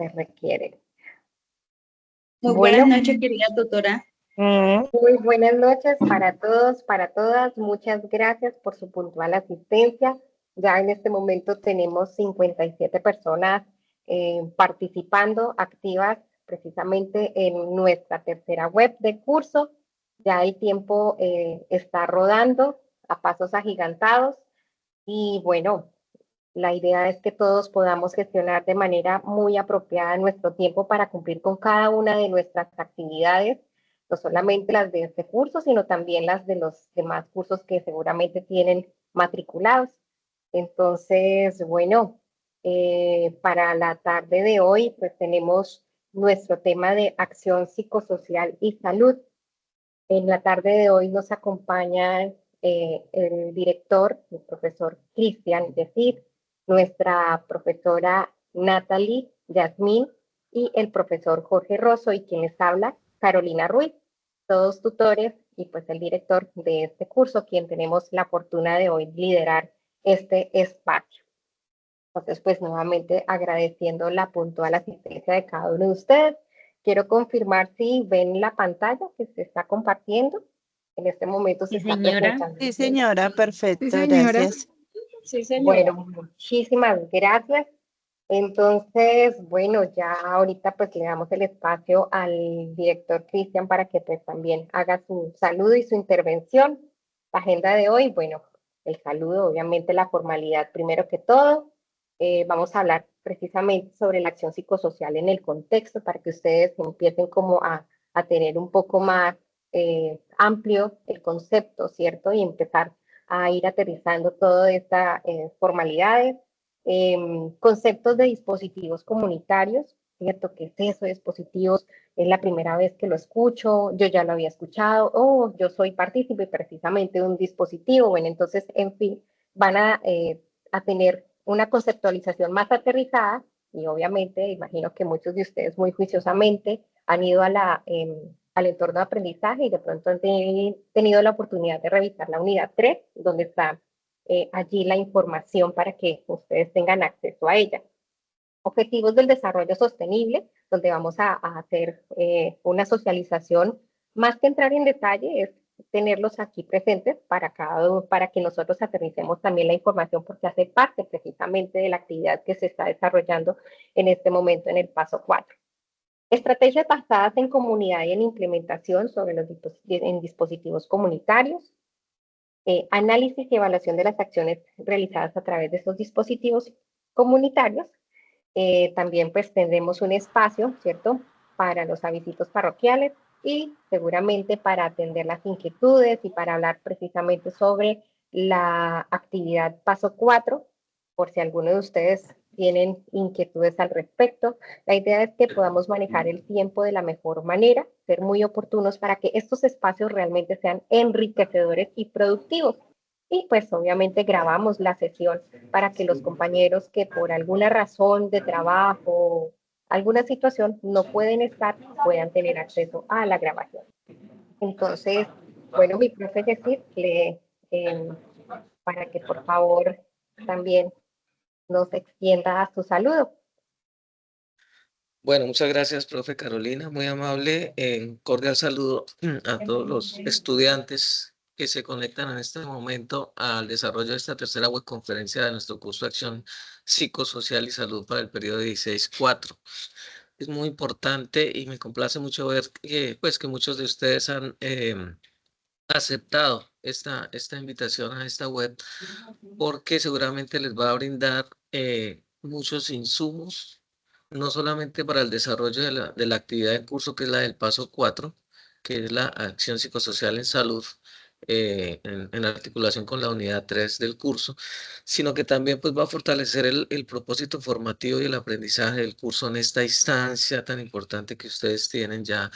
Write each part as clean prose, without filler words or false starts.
se requiere. Muy buenas Bueno, noches, querida tutora. muy buenas noches para todos, para todas. Muchas gracias por su puntual asistencia. Ya en este momento tenemos 57 personas participando, activas precisamente en nuestra tercera web de curso. Ya el tiempo está rodando a pasos agigantados y bueno, la idea es que todos podamos gestionar de manera muy apropiada nuestro tiempo para cumplir con cada una de nuestras actividades, no solamente las de este curso, sino también las de los demás cursos que seguramente tienen matriculados. Entonces, bueno, para la tarde de hoy, pues tenemos nuestro tema de acción psicosocial y salud. En la tarde de hoy nos acompaña el director, el profesor Cristian Decir, nuestra profesora Natalie Yasmín y el profesor Jorge Rosso y quien les habla, Carolina Ruiz, todos tutores y pues el director de este curso, quien tenemos la fortuna de hoy liderar este espacio. Entonces, pues nuevamente agradeciendo la puntual asistencia de cada uno de ustedes. Quiero confirmar si ven la pantalla que se está compartiendo. En este momento se Sí, está señora. presentando. Sí, señora, perfecto, Sí, señora. gracias. Sí, señora. Bueno, muchísimas gracias. Entonces, bueno, ya ahorita pues le damos el espacio al director Cristian para que pues también haga su saludo y su intervención. La agenda de hoy, bueno, el saludo, obviamente la formalidad primero que todo. Vamos a hablar precisamente sobre la acción psicosocial en el contexto para que ustedes empiecen como a tener un poco más amplio el concepto, ¿cierto? Y empezar a ir aterrizando todas estas formalidades. Conceptos de dispositivos comunitarios, ¿cierto? ¿Qué es eso de dispositivos? Es la primera vez que lo escucho, yo ya lo había escuchado, oh, yo soy partícipe precisamente de un dispositivo. Bueno, entonces, en fin, van a tener una conceptualización más aterrizada y obviamente, imagino que muchos de ustedes muy juiciosamente han ido al entorno de aprendizaje y de pronto han tenido la oportunidad de revisar la unidad 3, donde está allí la información para que ustedes tengan acceso a ella. Objetivos del desarrollo sostenible, donde vamos a hacer una socialización, más que entrar en detalle, es tenerlos aquí presentes para que nosotros aterricemos también la información, porque hace parte precisamente de la actividad que se está desarrollando en este momento en el paso 4. Estrategias basadas en comunidad y en implementación sobre en dispositivos comunitarios. Análisis y evaluación de las acciones realizadas a través de estos dispositivos comunitarios. También pues tendremos un espacio, ¿cierto?, para los avisitos parroquiales y seguramente para atender las inquietudes y para hablar precisamente sobre la actividad paso 4, por si alguno de ustedes tienen inquietudes al respecto. La idea es que podamos manejar el tiempo de la mejor manera, ser muy oportunos para que estos espacios realmente sean enriquecedores y productivos. Y pues obviamente grabamos la sesión para que los compañeros que por alguna razón de trabajo, alguna situación no pueden estar, puedan tener acceso a la grabación. Entonces, bueno, mi profe decir para que por favor también nos extienda su saludo. Bueno, muchas gracias, profe Carolina, muy amable. Cordial saludo a todos los estudiantes que se conectan en este momento al desarrollo de esta tercera web conferencia de nuestro curso de Acción Psicosocial y Salud para el periodo 16-4. Es muy importante y me complace mucho ver que muchos de ustedes han aceptado esta invitación a esta web porque seguramente les va a brindar muchos insumos, no solamente para el desarrollo de la actividad en curso, que es la del paso 4, que es la acción psicosocial en salud, en articulación con la unidad 3 del curso, sino que también pues, va a fortalecer el propósito formativo y el aprendizaje del curso en esta instancia tan importante que ustedes tienen ya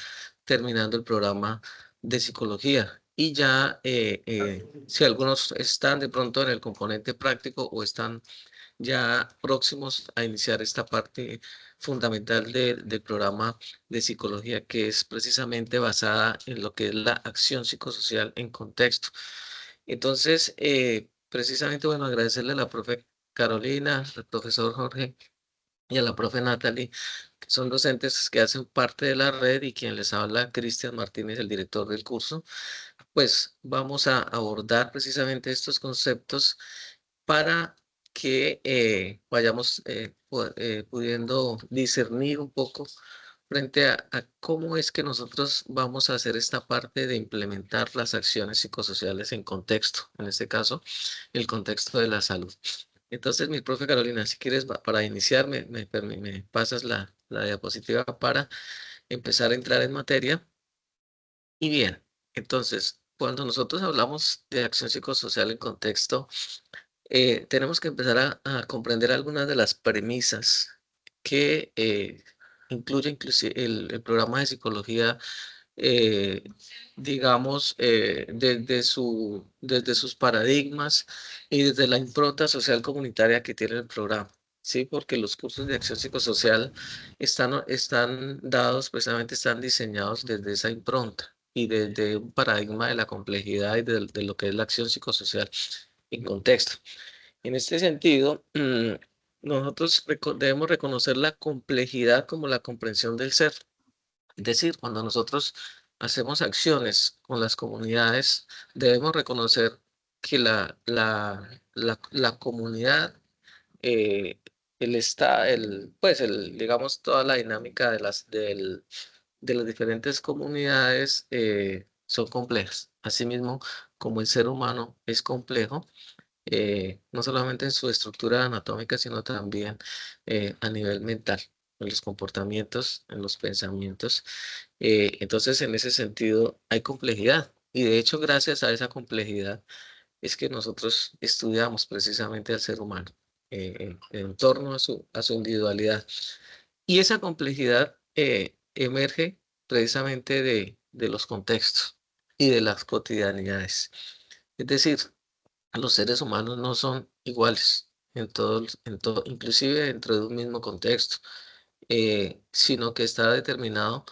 terminando el programa de psicología. Y ya, si algunos están de pronto en el componente práctico o están ya próximos a iniciar esta parte fundamental del programa de psicología, que es precisamente basada en lo que es la acción psicosocial en contexto. Entonces, precisamente, bueno, agradecerle a la profe Carolina, al profesor Jorge, y a la profe Natalie, que son docentes que hacen parte de la red, y quien les habla, Cristian Martínez, el director del curso. Pues vamos a abordar precisamente estos conceptos para que vayamos pudiendo discernir un poco frente a cómo es que nosotros vamos a hacer esta parte de implementar las acciones psicosociales en contexto, en este caso, el contexto de la salud. Entonces, mi profe Carolina, si quieres, para iniciar, me pasas la diapositiva para empezar a entrar en materia. Y bien, entonces, cuando nosotros hablamos de acción psicosocial en contexto, tenemos que empezar a comprender algunas de las premisas que incluye inclusive el programa de psicología, eh, digamos, desde sus paradigmas y desde la impronta social comunitaria que tiene el programa. Sí, porque los cursos de acción psicosocial están dados, precisamente están diseñados desde esa impronta y desde un paradigma de la complejidad y de lo que es la acción psicosocial en contexto. En este sentido, nosotros debemos reconocer la complejidad como la comprensión del ser. Es decir, cuando nosotros hacemos acciones con las comunidades, debemos reconocer que la comunidad, eh, digamos, toda la dinámica de las diferentes comunidades son complejas. Asimismo, como el ser humano es complejo, no solamente en su estructura anatómica, sino también a nivel mental, en los comportamientos, en los pensamientos. Entonces, en ese sentido, hay complejidad. Y de hecho, gracias a esa complejidad, es que nosotros estudiamos precisamente al ser humano en torno a su individualidad. Y esa complejidad emerge precisamente de los contextos y de las cotidianidades. Es decir, los seres humanos no son iguales inclusive dentro de un mismo contexto, sino que está determinado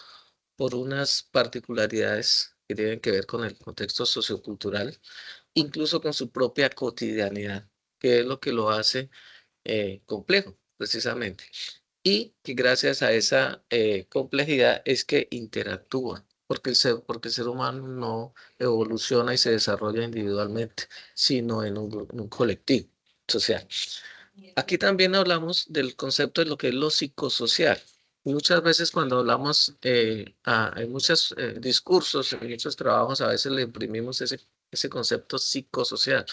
por unas particularidades que tienen que ver con el contexto sociocultural, incluso con su propia cotidianidad, que es lo que lo hace complejo, precisamente. Y que gracias a esa complejidad es que interactúa, porque el ser humano no evoluciona y se desarrolla individualmente, sino en un colectivo social. Aquí también hablamos del concepto de lo que es lo psicosocial. Muchas veces cuando hablamos, hay muchos discursos, en muchos trabajos, a veces le imprimimos ese concepto psicosocial,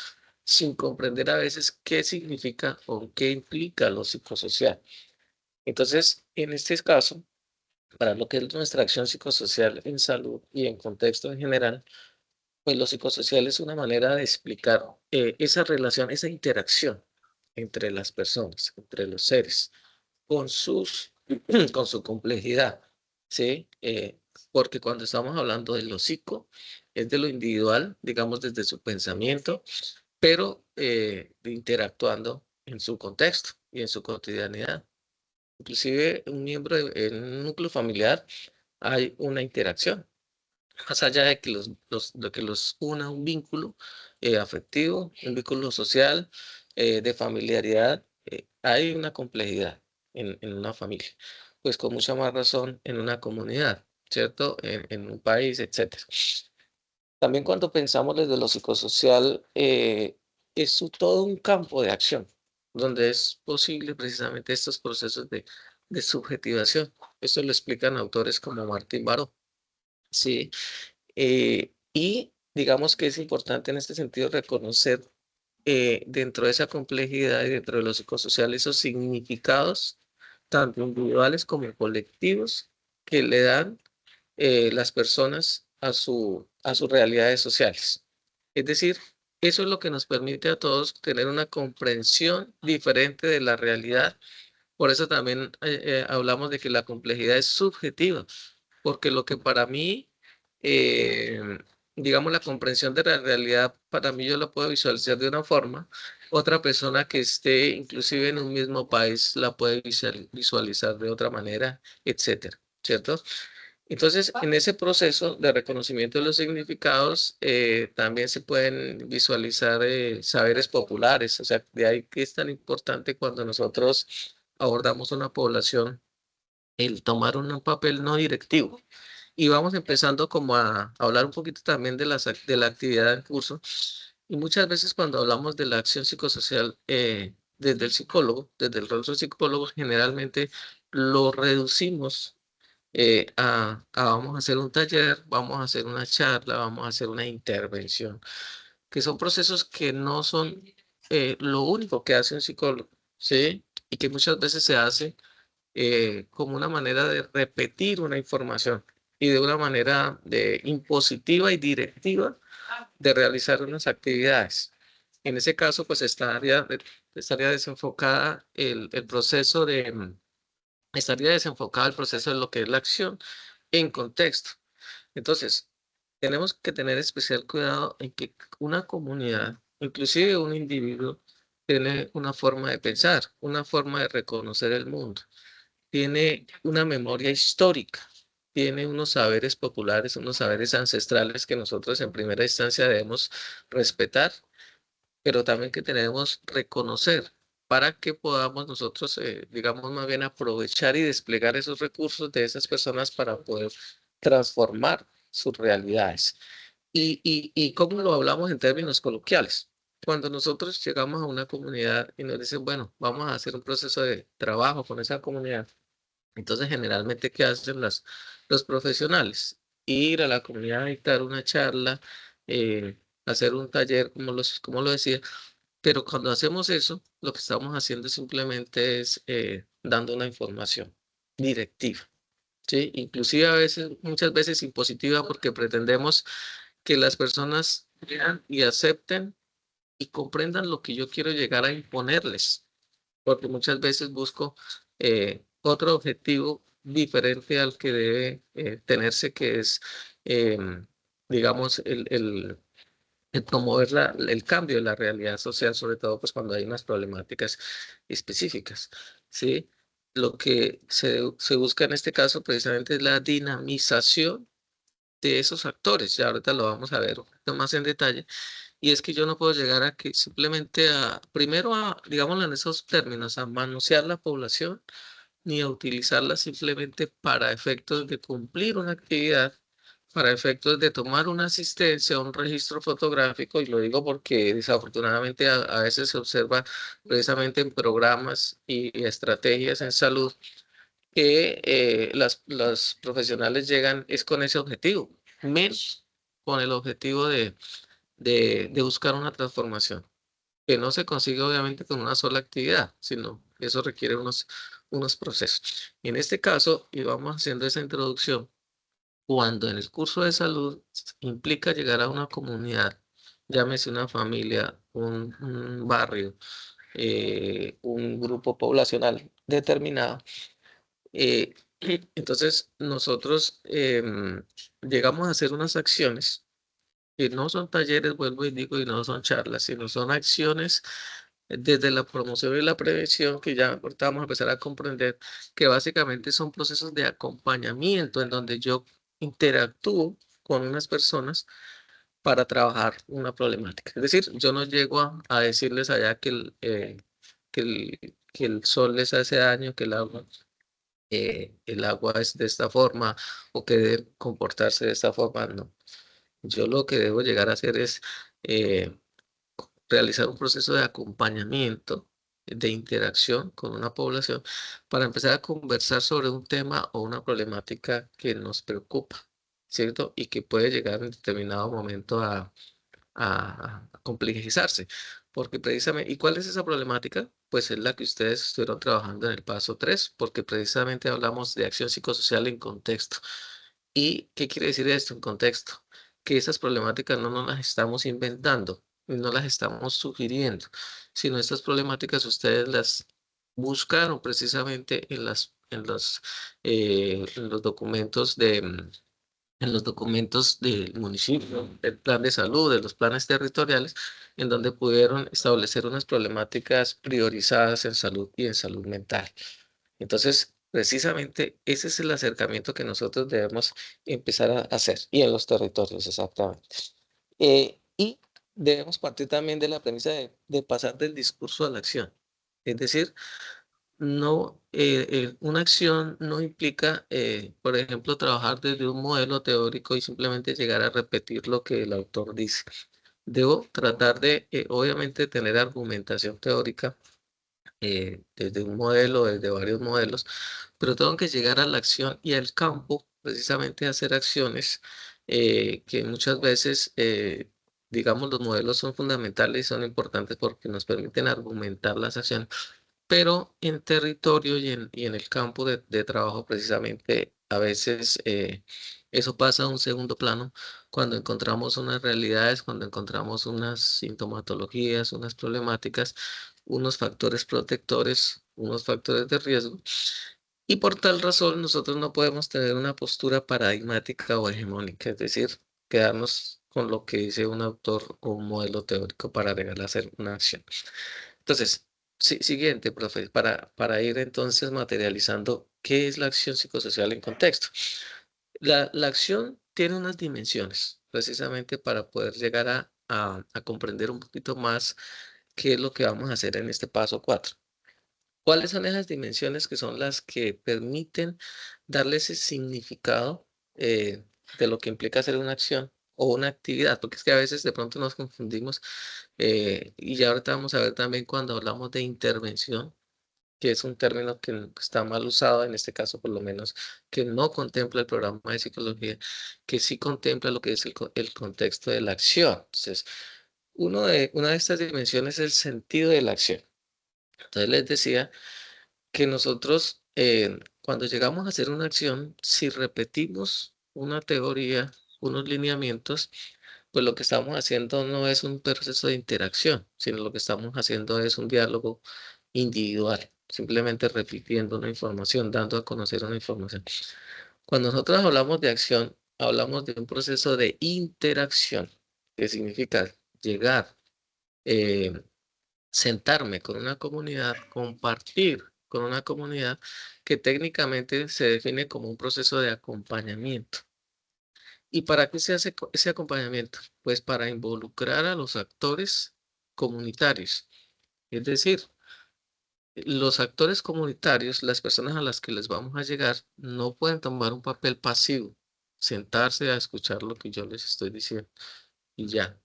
sin comprender a veces qué significa o qué implica lo psicosocial. Entonces, en este caso, para lo que es nuestra acción psicosocial en salud y en contexto en general, pues lo psicosocial es una manera de explicar esa relación, esa interacción entre las personas, entre los seres, con con su complejidad, ¿sí? Porque cuando estamos hablando de lo psico, es de lo individual, digamos desde su pensamiento, pero interactuando en su contexto y en su cotidianidad. Inclusive en un núcleo familiar hay una interacción, más allá de que de que los una un vínculo afectivo, un vínculo social, de familiaridad, hay una complejidad en una familia, pues con mucha más razón en una comunidad, ¿cierto? En un país, etcétera. También cuando pensamos desde lo psicosocial, todo un campo de acción, donde es posible precisamente estos procesos de subjetivación. Esto lo explican autores como Martín Baró. Sí, y digamos que es importante en este sentido reconocer dentro de esa complejidad y dentro de lo psicosocial esos significados, tanto individuales como colectivos, que le dan las personas a sus realidades sociales. Es decir, eso es lo que nos permite a todos tener una comprensión diferente de la realidad. Por eso también hablamos de que la complejidad es subjetiva, porque lo que para mí, eh, digamos, la comprensión de la realidad, para mí yo la puedo visualizar de una forma, otra persona que esté inclusive en un mismo país la puede visualizar de otra manera, etcétera, ¿cierto? Entonces, en ese proceso de reconocimiento de los significados, también se pueden visualizar saberes populares, o sea, de ahí que es tan importante cuando nosotros abordamos una población, el tomar un papel no directivo. Y vamos empezando como a hablar un poquito también de de la actividad en curso. Y muchas veces cuando hablamos de la acción psicosocial desde el psicólogo, desde el rol del psicólogo, generalmente lo reducimos vamos a hacer un taller, vamos a hacer una charla, vamos a hacer una intervención, que son procesos que no son lo único que hace un psicólogo, ¿sí? Y que muchas veces se hace como una manera de repetir una información y de una manera impositiva y directiva de realizar unas actividades. En ese caso, pues estaría desenfocada el proceso estaría desenfocado el proceso de lo que es la acción en contexto. Entonces, tenemos que tener especial cuidado en que una comunidad, inclusive un individuo, tiene una forma de pensar, una forma de reconocer el mundo, tiene una memoria histórica, tiene unos saberes populares, unos saberes ancestrales que nosotros en primera instancia debemos respetar, pero también que tenemos reconocer para que podamos nosotros, digamos, más bien aprovechar y desplegar esos recursos de esas personas para poder transformar sus realidades. Y cómo lo hablamos en términos coloquiales. Cuando nosotros llegamos a una comunidad y nos dicen, bueno, vamos a hacer un proceso de trabajo con esa comunidad, entonces generalmente, ¿qué hacen los profesionales? Ir a la comunidad a dictar una charla, eh, hacer un taller, como lo decía, pero cuando hacemos eso, lo que estamos haciendo simplemente es dando una información directiva, ¿sí? Inclusive a veces, muchas veces impositiva, porque pretendemos que las personas vean y acepten y comprendan lo que yo quiero llegar a imponerles, porque muchas veces busco otro objetivo diferente al que debe tenerse, que es, digamos, el promover el cambio de la realidad social, sobre todo pues cuando hay unas problemáticas específicas, ¿sí? Lo que se busca en este caso precisamente es la dinamización de esos actores. Ya ahorita lo vamos a ver un poquito más en detalle. Y es que yo no puedo llegar a que simplemente primero digámoslo en esos términos, a manosear la población, ni a utilizarla simplemente para efectos de cumplir una actividad, para efectos de tomar una asistencia, un registro fotográfico, y lo digo porque desafortunadamente a veces se observa precisamente en programas y estrategias en salud que los profesionales llegan es con ese objetivo, menos con el objetivo de buscar una transformación, que no se consigue obviamente con una sola actividad, sino que eso requiere unos procesos. En este caso, y vamos haciendo esa introducción, cuando en el curso de salud implica llegar a una comunidad, llámese una familia, un barrio, un grupo poblacional determinado, eh, entonces nosotros llegamos a hacer unas acciones que no son talleres, vuelvo y digo, y no son charlas, sino son acciones desde la promoción y la prevención, que ya ahorita vamos a empezar a comprender que básicamente son procesos de acompañamiento en donde yo interactúo con unas personas para trabajar una problemática. Es decir, yo no llego a decirles allá que el sol les hace daño, que el agua es de esta forma o que debe comportarse de esta forma, no. Yo lo que debo llegar a hacer es eh, realizar un proceso de acompañamiento, de interacción con una población para empezar a conversar sobre un tema o una problemática que nos preocupa, ¿cierto? Y que puede llegar en determinado momento a complejizarse. Porque precisamente, ¿y cuál es esa problemática? Pues es la que ustedes estuvieron trabajando en el paso 3 porque precisamente hablamos de acción psicosocial en contexto. ¿Y qué quiere decir esto en contexto? Que esas problemáticas no nos las estamos inventando, y no las estamos sugiriendo, sino estas problemáticas ustedes las buscaron precisamente en los documentos en los documentos del municipio, del plan de salud, de los planes territoriales, en donde pudieron establecer unas problemáticas priorizadas en salud y en salud mental. Entonces, precisamente ese es el acercamiento que nosotros debemos empezar a hacer, y en los territorios, exactamente. Y debemos partir también de la premisa de pasar del discurso a la acción. Es decir, una acción no implica, por ejemplo, trabajar desde un modelo teórico y simplemente llegar a repetir lo que el autor dice. Debo tratar de, obviamente, tener argumentación teórica desde un modelo, desde varios modelos, pero tengo que llegar a la acción y al campo, precisamente a hacer acciones que muchas veces, digamos, los modelos son fundamentales y son importantes porque nos permiten argumentar las acciones, pero en territorio y en el campo de trabajo, precisamente, a veces eso pasa a un segundo plano cuando encontramos unas realidades, cuando encontramos unas sintomatologías, unas problemáticas, unos factores protectores, unos factores de riesgo. Y por tal razón, nosotros no podemos tener una postura paradigmática o hegemónica, es decir, quedarnos con lo que dice un autor o un modelo teórico para llegar a hacer una acción. Entonces, siguiente, profe, para ir entonces materializando qué es la acción psicosocial en contexto. La acción tiene unas dimensiones, precisamente para poder llegar a comprender un poquito más qué es lo que vamos a hacer en este paso 4. ¿Cuáles son esas dimensiones que son las que permiten darle ese significado de lo que implica hacer una acción o una actividad? Porque es que a veces de pronto nos confundimos y ya ahorita vamos a ver también cuando hablamos de intervención, que es un término que está mal usado, en este caso por lo menos, que no contempla el programa de psicología, que sí contempla lo que es el contexto de la acción. Entonces, una de estas dimensiones es el sentido de la acción. Entonces les decía que nosotros, cuando llegamos a hacer una acción, si repetimos una teoría, unos lineamientos, pues lo que estamos haciendo no es un proceso de interacción, sino lo que estamos haciendo es un diálogo individual, simplemente repitiendo una información, dando a conocer una información. Cuando nosotros hablamos de acción, hablamos de un proceso de interacción, que significa llegar, eh, sentarme con una comunidad, compartir con una comunidad que técnicamente se define como un proceso de acompañamiento. ¿Y para qué se hace ese acompañamiento? Pues para involucrar a los actores comunitarios. Es decir, los actores comunitarios, las personas a las que les vamos a llegar, no pueden tomar un papel pasivo, sentarse a escuchar lo que yo les estoy diciendo y ya.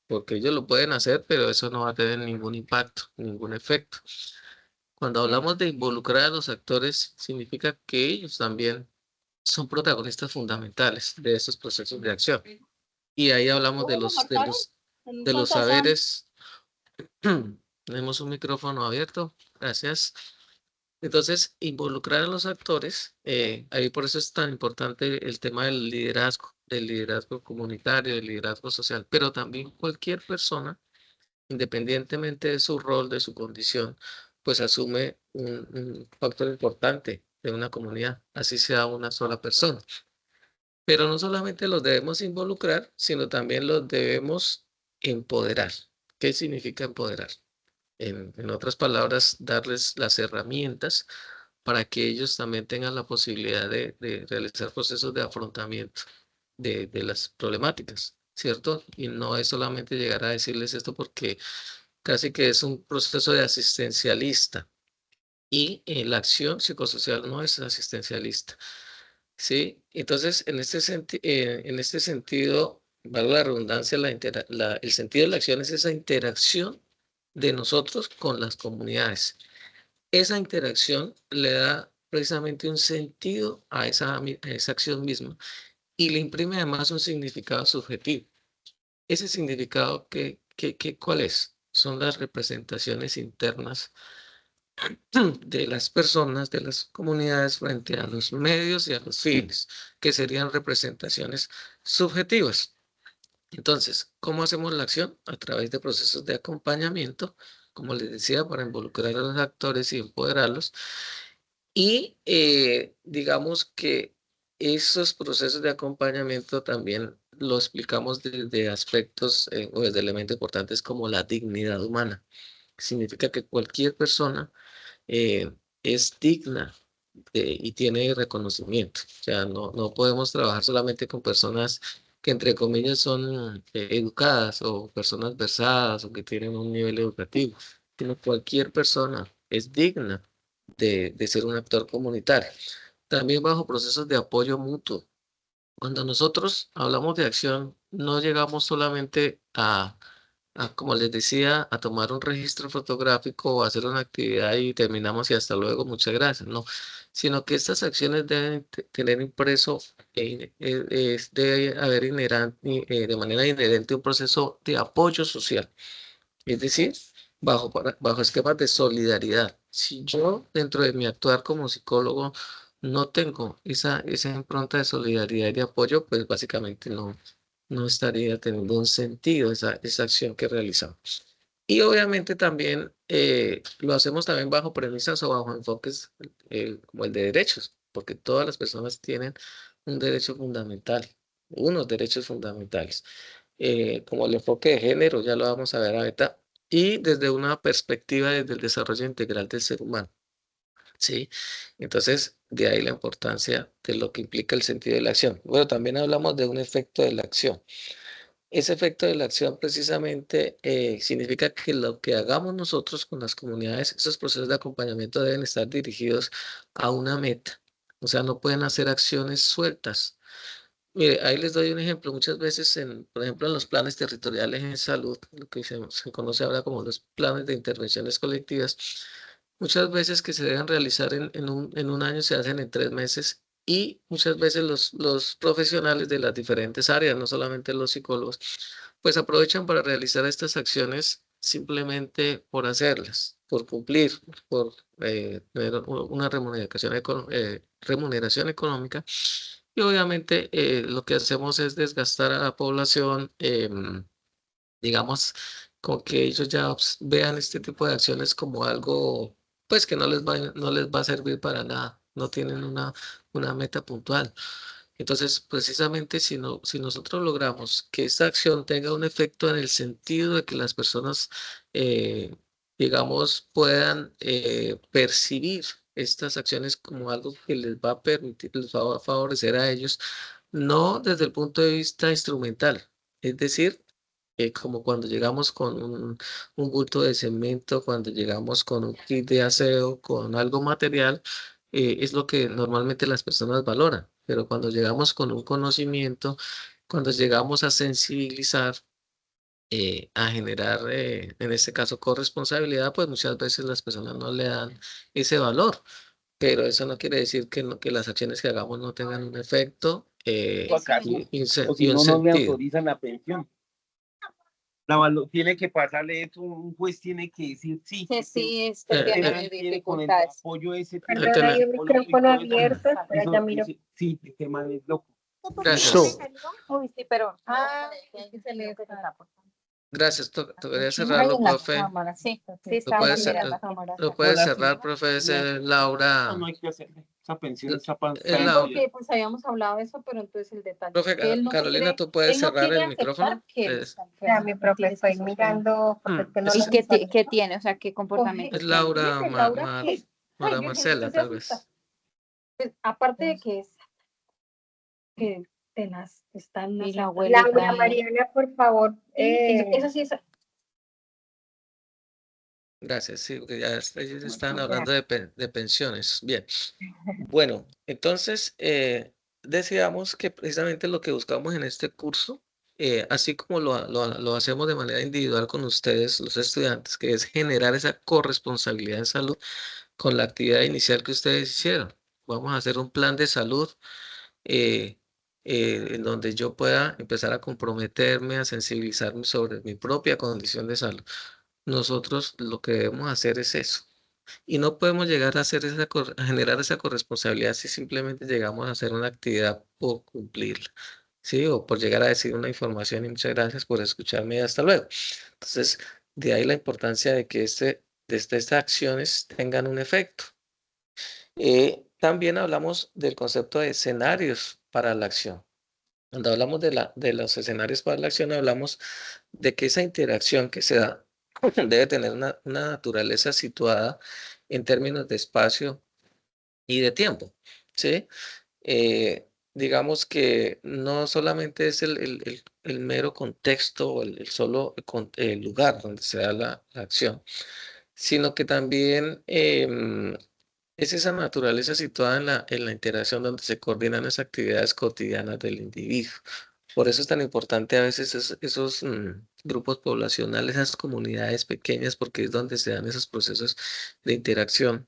Porque ellos lo pueden hacer, pero eso no va a tener ningún impacto, ningún efecto. Cuando hablamos de involucrar a los actores, significa que ellos también son protagonistas fundamentales de estos procesos de acción. Y ahí hablamos de los saberes. Tenemos un micrófono abierto. Gracias. Entonces, involucrar a los actores, ahí por eso es tan importante el tema del liderazgo comunitario, del liderazgo social, pero también cualquier persona, independientemente de su rol, de su condición, pues asume un factor importante de una comunidad, así sea una sola persona. Pero no solamente los debemos involucrar, sino también los debemos empoderar. ¿Qué significa empoderar? En otras palabras, darles las herramientas para que ellos también tengan la posibilidad de realizar procesos de afrontamiento de las problemáticas, ¿cierto? Y no es solamente llegar a decirles esto porque casi que es un proceso de asistencialista y la acción psicosocial no es asistencialista, ¿sí? Entonces, en este sentido, valga la redundancia, el sentido de la acción es esa interacción de nosotros con las comunidades. Esa interacción le da precisamente un sentido a esa acción misma y le imprime además un significado subjetivo. Ese significado, ¿cuál es? Son las representaciones internas de las personas, de las comunidades frente a los medios y a los fines, que serían representaciones subjetivas. Entonces, ¿cómo hacemos la acción? A través de procesos de acompañamiento, como les decía, para involucrar a los actores y empoderarlos. Y digamos que esos procesos de acompañamiento también lo explicamos desde aspectos o desde elementos importantes como la dignidad humana. Significa que cualquier persona es digna y tiene reconocimiento. O sea, no podemos trabajar solamente con personas que entre comillas son educadas o personas versadas o que tienen un nivel educativo, sino cualquier persona es digna de ser un actor comunitario. También bajo procesos de apoyo mutuo. Cuando nosotros hablamos de acción, no llegamos solamente como les decía, a tomar un registro fotográfico o hacer una actividad y terminamos y hasta luego, muchas gracias, no, sino que estas acciones deben tener impreso, debe haber de manera inherente un proceso de apoyo social, es decir, bajo esquemas de solidaridad. Si yo dentro de mi actuar como psicólogo no tengo esa impronta de solidaridad y de apoyo, pues básicamente no estaría teniendo un sentido esa acción que realizamos. Y obviamente también lo hacemos también bajo premisas o bajo enfoques como el de derechos, porque todas las personas tienen un derecho fundamental, unos derechos fundamentales, como el enfoque de género, ya lo vamos a ver ahorita, y desde una perspectiva desde el desarrollo integral del ser humano. ¿Sí? Entonces, de ahí la importancia de lo que implica el sentido de la acción. Bueno, también hablamos de un efecto de la acción. Ese efecto de la acción precisamente significa que lo que hagamos nosotros con las comunidades, esos procesos de acompañamiento deben estar dirigidos a una meta. O sea, no pueden hacer acciones sueltas. Mire, ahí les doy un ejemplo. Muchas veces, por ejemplo, en los planes territoriales en salud, lo que se conoce ahora como los planes de intervenciones colectivas, muchas veces que se deben realizar en un año se hacen en 3 meses y muchas veces los profesionales de las diferentes áreas, no solamente los psicólogos, pues aprovechan para realizar estas acciones simplemente por hacerlas, por cumplir, por tener una remuneración económica y obviamente lo que hacemos es desgastar a la población, digamos, con que ellos ya vean este tipo de acciones como algo, pues que no les va a servir para nada, no tienen una meta puntual. Entonces, precisamente si nosotros logramos que esta acción tenga un efecto en el sentido de que las personas, digamos, puedan percibir estas acciones como algo que les va a permitir, les va a favorecer a ellos, no desde el punto de vista instrumental, es decir, como cuando llegamos con un bulto de cemento, cuando llegamos con un kit de aseo, con algo material, es lo que normalmente las personas valoran. Pero cuando llegamos con un conocimiento, cuando llegamos a sensibilizar, a generar, en este caso, corresponsabilidad, pues muchas veces las personas no le dan ese valor. Pero eso no quiere decir que las acciones que hagamos no tengan un efecto o si y un no, no le sentido. autorizan la pensión. Tiene que pasarle eso, un juez tiene que decir sí. Que sí, Tiene con el dificultades. apoyo ese Perdón, hay un micrófono abierto, espera, ya miro. Sí, este man es loco. Gracias. Uy, sí, pero. Gracias. Tocaría cerrarlo, profe. Sí, sí, Lo está puede, muy bien la cer- cámara. lo puede Hola, cerrar, sí. profe. Es No, Laura. no hay que hacerle. Esa pensión está Es Sí, la, porque pues habíamos hablado de eso, pero entonces el detalle es profe que él no Carolina, quiere, ¿tú puedes él no cerrar quiere el aceptar micrófono? que él Es, está Ya, enfermo, mi que profe, tiene estoy esquizofrenia. mirando, porque es que no ¿Y lo qué tiene? O sea, ¿qué comportamiento es tiene? Laura, Fíjate, Laura, que, ay, Mara Virgen, usted Marcela, se tal asusta. vez. Pues, aparte de que es que tenaz, está en una Y la secta. abuelita. Laura Mariana, por favor. Eso sí es. Gracias, sí, porque ya ellos están Ya. hablando de pensiones. Bien. Bueno, entonces decíamos que precisamente lo que buscamos en este curso, así como lo hacemos de manera individual con ustedes, los estudiantes, que es generar esa corresponsabilidad en salud con la actividad inicial que ustedes hicieron. Vamos a hacer un plan de salud eh, en donde yo pueda empezar a comprometerme, a sensibilizarme sobre mi propia condición de salud. Nosotros lo que debemos hacer es eso. Y no podemos llegar a hacer a generar esa corresponsabilidad si simplemente llegamos a hacer una actividad por cumplirla, ¿sí? O por llegar a decir una información y muchas gracias por escucharme y hasta luego. Entonces, de ahí la importancia de que estas acciones tengan un efecto. También hablamos del concepto de escenarios para la acción. Cuando hablamos de los escenarios para la acción, hablamos de que esa interacción que se da debe tener una naturaleza situada en términos de espacio y de tiempo, ¿sí? Digamos que no solamente es el mero contexto o el solo el lugar donde se da la acción, sino que también Es esa naturaleza situada en la interacción donde se coordinan las actividades cotidianas del individuo. Por eso es tan importante a veces esos grupos poblacionales, esas comunidades pequeñas, porque es donde se dan esos procesos de interacción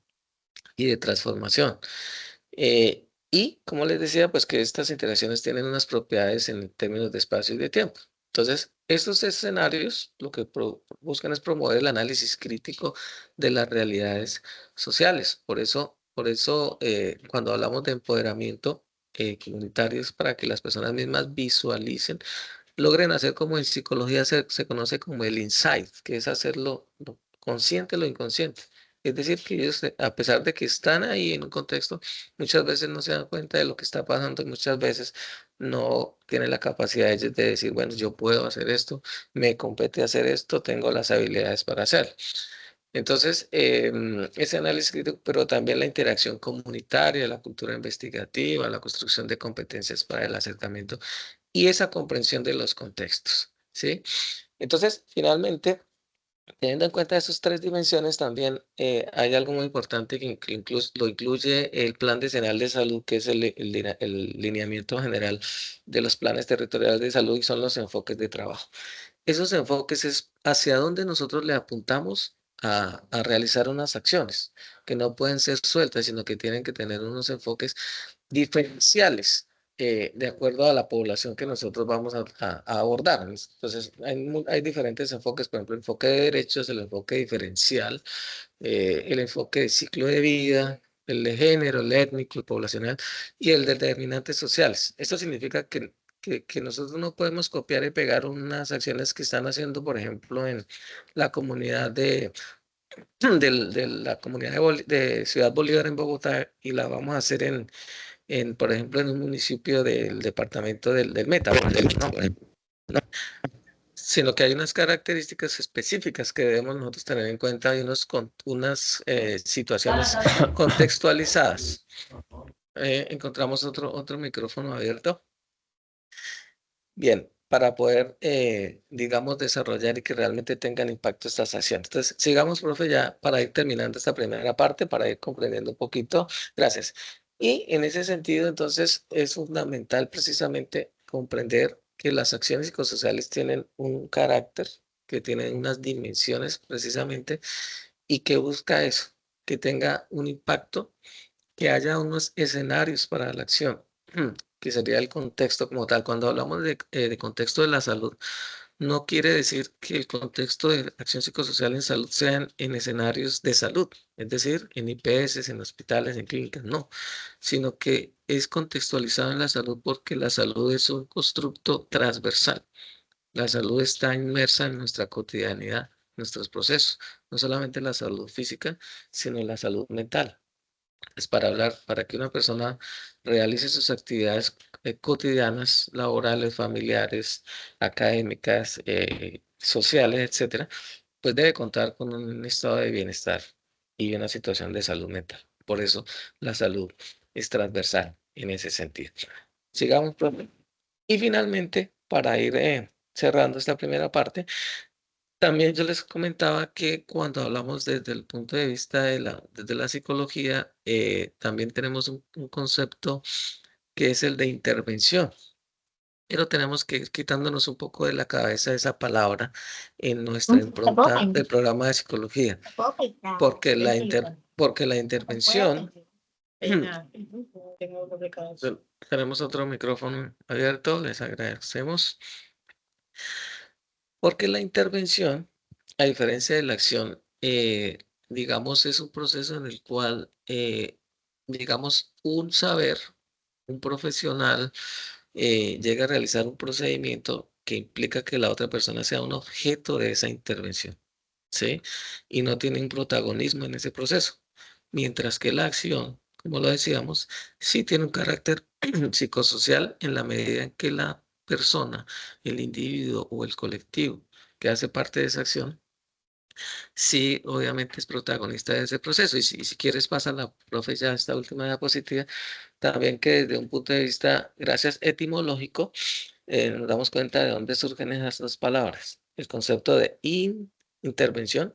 y de transformación. Y como les decía, pues que estas interacciones tienen unas propiedades en términos de espacio y de tiempo. Entonces, estos escenarios lo que buscan es promover el análisis crítico de las realidades sociales. Por eso, cuando hablamos de empoderamiento comunitario es para que las personas mismas visualicen, logren hacer como en psicología se conoce como el insight, que es hacerlo lo consciente, lo inconsciente. Es decir, que ellos, a pesar de que están ahí en un contexto, muchas veces no se dan cuenta de lo que está pasando y muchas veces no tienen la capacidad ellos de decir, bueno, yo puedo hacer esto, me compete hacer esto, tengo las habilidades para hacerlo. Entonces, ese análisis crítico, pero también la interacción comunitaria, la cultura investigativa, la construcción de competencias para el acercamiento y esa comprensión de los contextos, ¿sí? Entonces, finalmente, teniendo en cuenta esas tres dimensiones, también hay algo muy importante que lo incluye el Plan Decenal de Salud, que es el lineamiento general de los planes territoriales de salud y son los enfoques de trabajo. Esos enfoques es hacia dónde nosotros le apuntamos a realizar unas acciones, que no pueden ser sueltas, sino que tienen que tener unos enfoques diferenciales de acuerdo a la población que nosotros vamos a abordar. Entonces, hay diferentes enfoques, por ejemplo, el enfoque de derechos, el enfoque diferencial, el enfoque de ciclo de vida, el de género, el étnico, el poblacional y el de determinantes sociales. Esto significa que nosotros no podemos copiar y pegar unas acciones que están haciendo, por ejemplo, en la comunidad de la comunidad de Ciudad Bolívar en Bogotá y la vamos a hacer por ejemplo, en un municipio del departamento del Meta, por ejemplo, ¿no? Sino que hay unas características específicas que debemos nosotros tener en cuenta y unas situaciones contextualizadas. Encontramos otro micrófono abierto. Bien, para poder, digamos, desarrollar y que realmente tengan impacto estas acciones. Entonces, sigamos, profe, ya para ir terminando esta primera parte, para ir comprendiendo un poquito. Gracias. Y en ese sentido, entonces, es fundamental precisamente comprender que las acciones psicosociales tienen un carácter, que tienen unas dimensiones precisamente, y que busca eso, que tenga un impacto, que haya unos escenarios para la acción, que sería el contexto como tal. Cuando hablamos de contexto de la salud, no quiere decir que el contexto de acción psicosocial en salud sean en escenarios de salud, es decir, en IPS, en hospitales, en clínicas, no, sino que es contextualizado en la salud porque la salud es un constructo transversal. La salud está inmersa en nuestra cotidianidad, nuestros procesos, no solamente la salud física, sino la salud mental. Es para que una persona realice sus actividades cotidianas, laborales, familiares, académicas, sociales, etcétera, pues debe contar con un estado de bienestar y una situación de salud mental. Por eso la salud es transversal en ese sentido. Sigamos, profe. Y finalmente, para ir cerrando esta primera parte, también yo les comentaba que cuando hablamos desde el punto de vista desde la psicología, también tenemos un concepto que es el de intervención, pero tenemos que ir quitándonos un poco de la cabeza esa palabra en nuestra impronta del programa de psicología, porque la intervención, tenemos otro micrófono abierto, les agradecemos. Porque la intervención, a diferencia de la acción, digamos, es un proceso en el cual, digamos, un saber, un profesional llega a realizar un procedimiento que implica que la otra persona sea un objeto de esa intervención, ¿sí? Y no tiene un protagonismo en ese proceso. Mientras que la acción, como lo decíamos, sí tiene un carácter psicosocial en la medida en que la persona, el individuo o el colectivo que hace parte de esa acción, sí, obviamente es protagonista de ese proceso. Y si quieres, pasa la profe ya esta última diapositiva, también que desde un punto de vista, gracias etimológico, nos damos cuenta de dónde surgen esas dos palabras. El concepto de intervención,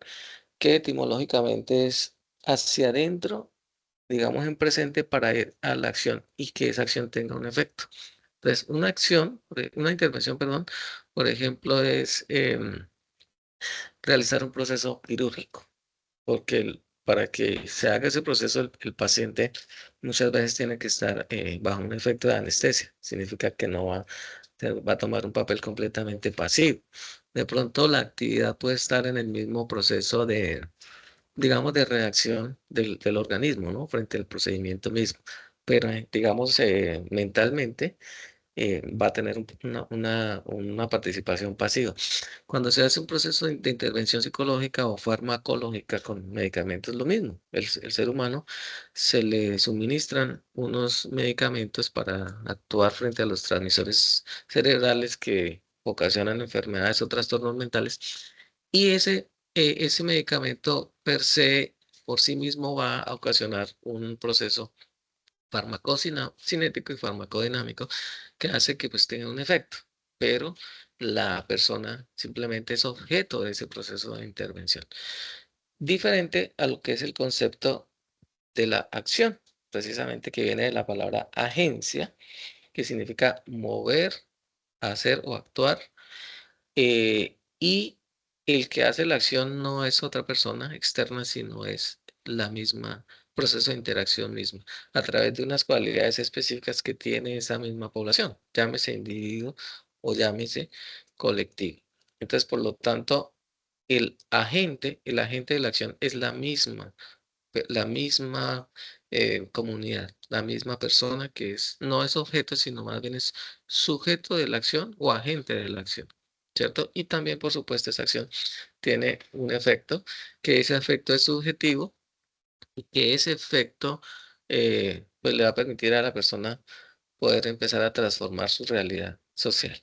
que etimológicamente es hacia adentro, digamos, en presente para ir a la acción y que esa acción tenga un efecto. Entonces, una acción, una intervención, perdón, por ejemplo, es realizar un proceso quirúrgico, porque para que se haga ese proceso, el paciente muchas veces tiene que estar bajo un efecto de anestesia. Significa que no va a tomar un papel completamente pasivo. De pronto, la actividad puede estar en el mismo proceso de, digamos, de reacción del organismo, ¿no? Frente al procedimiento mismo. Pero, digamos, mentalmente va a tener una participación pasiva. Cuando se hace un proceso de intervención psicológica o farmacológica con medicamentos, lo mismo. El ser humano se le suministran unos medicamentos para actuar frente a los transmisores cerebrales que ocasionan enfermedades o trastornos mentales. Y ese medicamento per se, por sí mismo, va a ocasionar un proceso farmacocinético y farmacodinámico que hace que pues tenga un efecto, pero la persona simplemente es objeto de ese proceso de intervención. Diferente a lo que es el concepto de la acción, precisamente que viene de la palabra agencia, que significa mover, hacer o actuar, y el que hace la acción no es otra persona externa, sino es la misma proceso de interacción misma, a través de unas cualidades específicas que tiene esa misma población, llámese individuo o llámese colectivo. Entonces, por lo tanto, el agente de la acción es la misma comunidad, la misma persona que no es objeto, sino más bien es sujeto de la acción o agente de la acción, ¿cierto? Y también, por supuesto, esa acción tiene un efecto, que ese efecto es subjetivo y que ese efecto pues le va a permitir a la persona poder empezar a transformar su realidad social.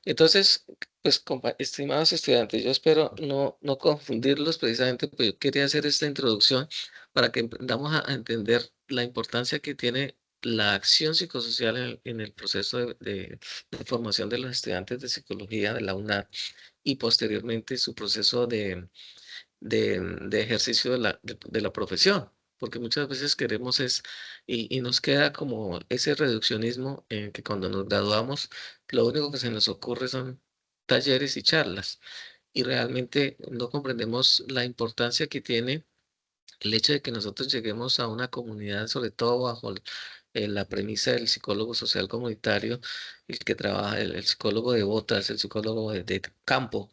Entonces, pues, estimados estudiantes, yo espero no confundirlos precisamente, pues yo quería hacer esta introducción para que aprendamos a entender la importancia que tiene la acción psicosocial en el proceso de formación de los estudiantes de psicología de la UNAD y posteriormente su proceso de ejercicio de la profesión. Porque muchas veces queremos y nos queda como ese reduccionismo en que cuando nos graduamos, lo único que se nos ocurre son talleres y charlas. Y realmente no comprendemos la importancia que tiene el hecho de que nosotros lleguemos a una comunidad, sobre todo bajo la premisa del psicólogo social comunitario, el que trabaja, el psicólogo de botas, el psicólogo de campo,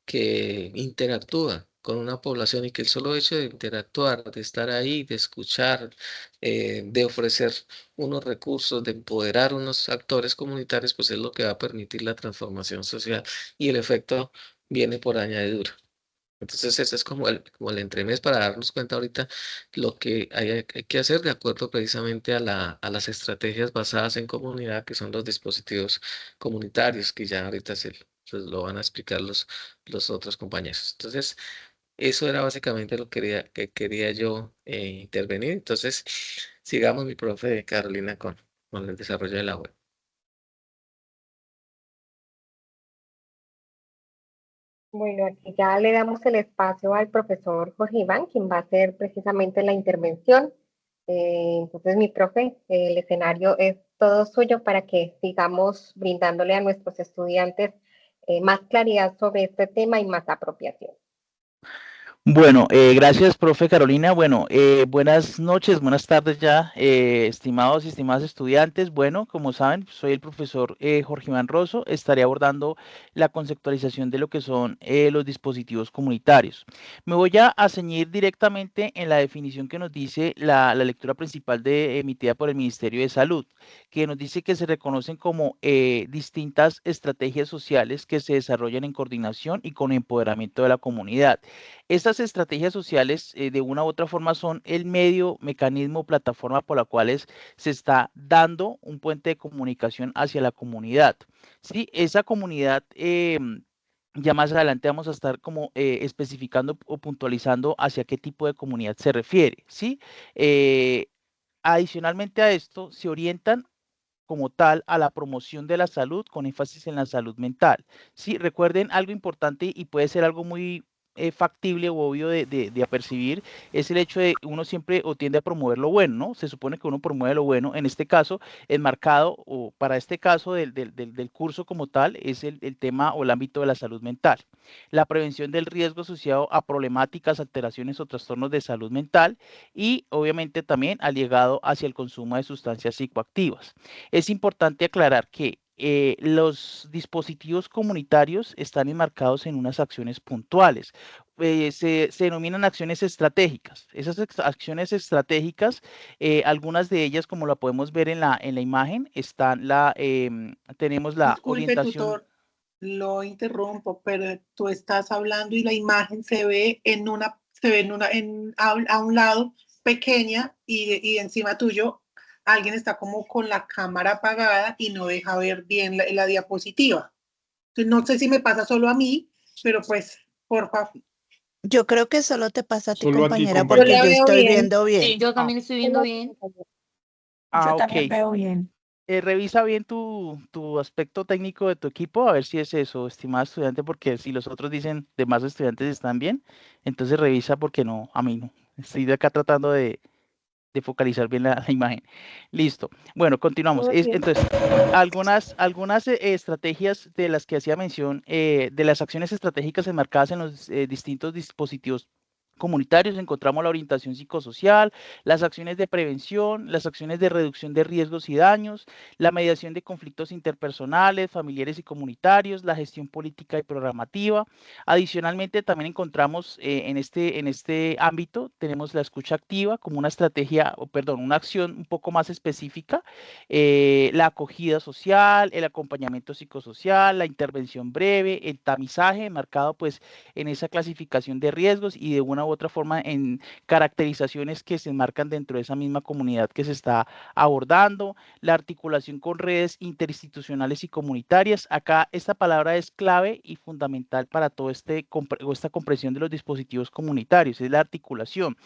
que interactúa con una población y que el solo hecho de interactuar, de estar ahí, de escuchar, de ofrecer unos recursos, de empoderar unos actores comunitarios, pues es lo que va a permitir la transformación social y el efecto viene por añadidura. Entonces, ese es como el entremés para darnos cuenta ahorita lo que hay que hacer de acuerdo precisamente a las estrategias basadas en comunidad, que son los dispositivos comunitarios, que ya ahorita se lo van a explicar los otros compañeros. Entonces, eso era básicamente lo que quería yo intervenir. Entonces, sigamos, mi profe Carolina, con el desarrollo de la web. Bueno, aquí ya le damos el espacio al profesor Jorge Iván, quien va a hacer precisamente la intervención. Entonces, mi profe, el escenario es todo suyo para que sigamos brindándole a nuestros estudiantes más claridad sobre este tema y más apropiación. Bueno, gracias, profe Carolina. Bueno, buenas noches, buenas tardes ya, estimados y estimadas estudiantes. Bueno, como saben, soy el profesor Jorge Iván Rosso. Estaré abordando la conceptualización de lo que son los dispositivos comunitarios. Me voy a ceñir directamente en la definición que nos dice la lectura principal emitida por el Ministerio de Salud, que nos dice que se reconocen como distintas estrategias sociales que se desarrollan en coordinación y con empoderamiento de la comunidad. Estas estrategias sociales, de una u otra forma, son el medio, mecanismo, plataforma por la cual se está dando un puente de comunicación hacia la comunidad. ¿Sí? Esa comunidad, ya más adelante vamos a estar como especificando o puntualizando hacia qué tipo de comunidad se refiere. ¿Sí? Adicionalmente a esto, se orientan como tal a la promoción de la salud con énfasis en la salud mental. Sí, recuerden algo importante y puede ser algo muy factible o obvio de apercibir es el hecho de uno siempre o tiende a promover lo bueno, ¿no? Se supone que uno promueve lo bueno, en este caso, enmarcado, o para este caso del curso como tal, es el tema o el ámbito de la salud mental. La prevención del riesgo asociado a problemáticas, alteraciones o trastornos de salud mental y obviamente también allegado hacia el consumo de sustancias psicoactivas. Es importante aclarar que los dispositivos comunitarios están enmarcados en unas acciones puntuales. Se denominan acciones estratégicas. Esas acciones estratégicas, algunas de ellas, como la podemos ver en la imagen, tenemos la Disculpe, orientación. tutor, lo interrumpo, pero tú estás hablando y la imagen se ve a un lado pequeña y encima tuyo alguien está como con la cámara apagada y no deja ver bien la diapositiva. Entonces, no sé si me pasa solo a mí, pero pues, por favor. Yo creo que solo te pasa a ti, Solo a ti, compañera, compañera. porque Yo la yo veo estoy bien. viendo bien. Sí, yo también estoy viendo bien. Yo Ok. también veo bien. Revisa bien tu aspecto técnico de tu equipo, a ver si es eso, estimado estudiante, porque si los otros dicen demás estudiantes están bien, entonces revisa porque no, a mí no. Estoy de acá tratando de focalizar bien la imagen. Listo. Bueno, continuamos. Entonces, algunas estrategias de las que hacía mención, de las acciones estratégicas enmarcadas en los distintos dispositivos comunitarios, encontramos la orientación psicosocial, las acciones de prevención, las acciones de reducción de riesgos y daños, la mediación de conflictos interpersonales, familiares y comunitarios, la gestión política y programativa. Adicionalmente, también encontramos en este ámbito, tenemos la escucha activa como una estrategia, una acción un poco más específica, la acogida social, el acompañamiento psicosocial, la intervención breve, el tamizaje, marcado pues en esa clasificación de riesgos y de una u otra forma en caracterizaciones que se enmarcan dentro de esa misma comunidad que se está abordando, la articulación con redes interinstitucionales y comunitarias. Acá esta palabra es clave y fundamental para todo esta comprensión de los dispositivos comunitarios, es la articulación.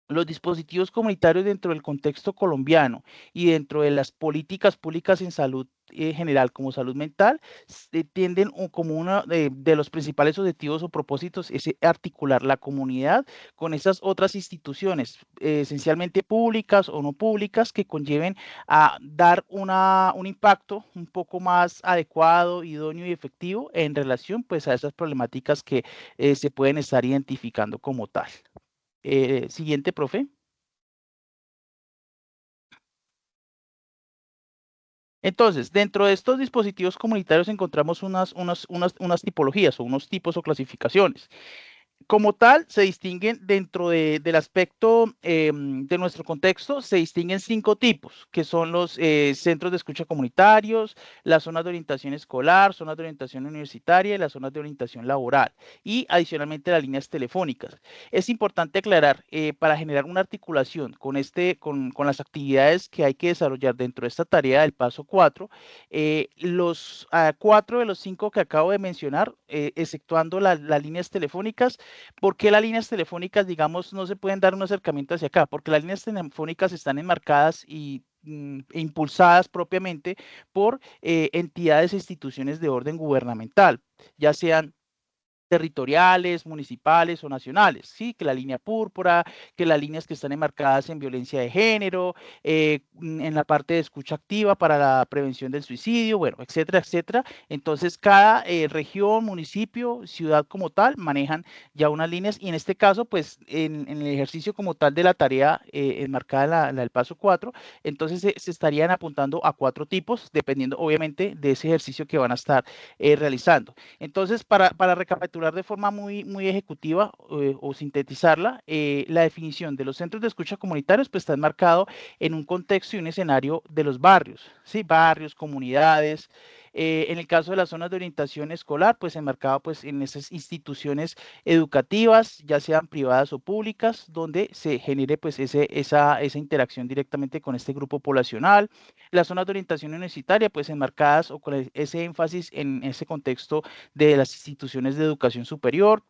Los dispositivos comunitarios dentro del contexto colombiano y dentro de las políticas públicas en salud general como salud mental tienden como uno de los principales objetivos o propósitos es articular la comunidad con esas otras instituciones, esencialmente públicas o no públicas, que conlleven a dar un impacto un poco más adecuado, idóneo y efectivo en relación pues a esas problemáticas que se pueden estar identificando como tal. Siguiente, profe. Entonces, dentro de estos dispositivos comunitarios encontramos unas tipologías o unos tipos o clasificaciones. Como tal, se distinguen dentro del aspecto de nuestro contexto, se distinguen 5 tipos, que son los centros de escucha comunitarios, las zonas de orientación escolar, zonas de orientación universitaria y las zonas de orientación laboral, y adicionalmente las líneas telefónicas. Es importante aclarar, para generar una articulación con las actividades que hay que desarrollar dentro de esta tarea del paso 4, los 4 de los 5 que acabo de mencionar, exceptuando las líneas telefónicas. ¿Por qué las líneas telefónicas, digamos, no se pueden dar un acercamiento hacia acá? Porque las líneas telefónicas están enmarcadas e impulsadas propiamente por entidades e instituciones de orden gubernamental, ya sean territoriales, municipales o nacionales, ¿sí? Que la línea púrpura, que las líneas que están enmarcadas en violencia de género, en la parte de escucha activa para la prevención del suicidio, bueno, etcétera, etcétera. Entonces, cada región, municipio, ciudad como tal, manejan ya unas líneas y en este caso, pues, en el ejercicio como tal de la tarea enmarcada en la del paso 4, entonces se estarían apuntando a 4 tipos, dependiendo obviamente de ese ejercicio que van a estar realizando. Entonces, para recapitular de forma muy ejecutiva o sintetizarla, la definición de los centros de escucha comunitarios pues está enmarcado en un contexto y un escenario de los barrios, ¿sí? Barrios, comunidades. En el caso de las zonas de orientación escolar, pues enmarcado pues en esas instituciones educativas, ya sean privadas o públicas, donde se genere pues esa interacción directamente con este grupo poblacional. Las zonas de orientación universitaria, pues enmarcadas o con ese énfasis en ese contexto de las instituciones de educación superior.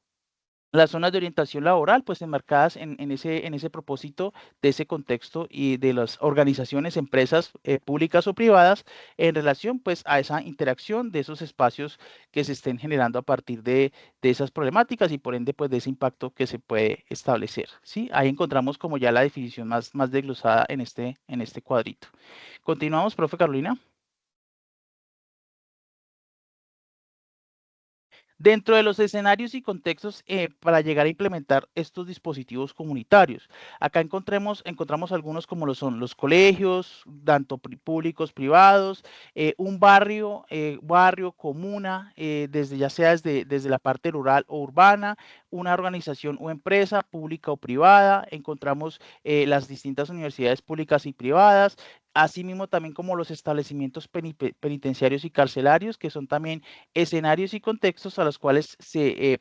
Las zonas de orientación laboral, pues enmarcadas en ese propósito de ese contexto y de las organizaciones, empresas públicas o privadas en relación pues a esa interacción de esos espacios que se estén generando a partir de esas problemáticas y por ende pues de ese impacto que se puede establecer, ¿sí? Ahí encontramos como ya la definición más desglosada en este cuadrito. Continuamos, profe Carolina. Dentro de los escenarios y contextos para llegar a implementar estos dispositivos comunitarios. Acá encontramos algunos como lo son los colegios, tanto públicos, privados, un barrio, comuna, ya sea desde la parte rural o urbana, una organización o empresa pública o privada, encontramos las distintas universidades públicas y privadas, asimismo también como los establecimientos penitenciarios y carcelarios, que son también escenarios y contextos a los cuales se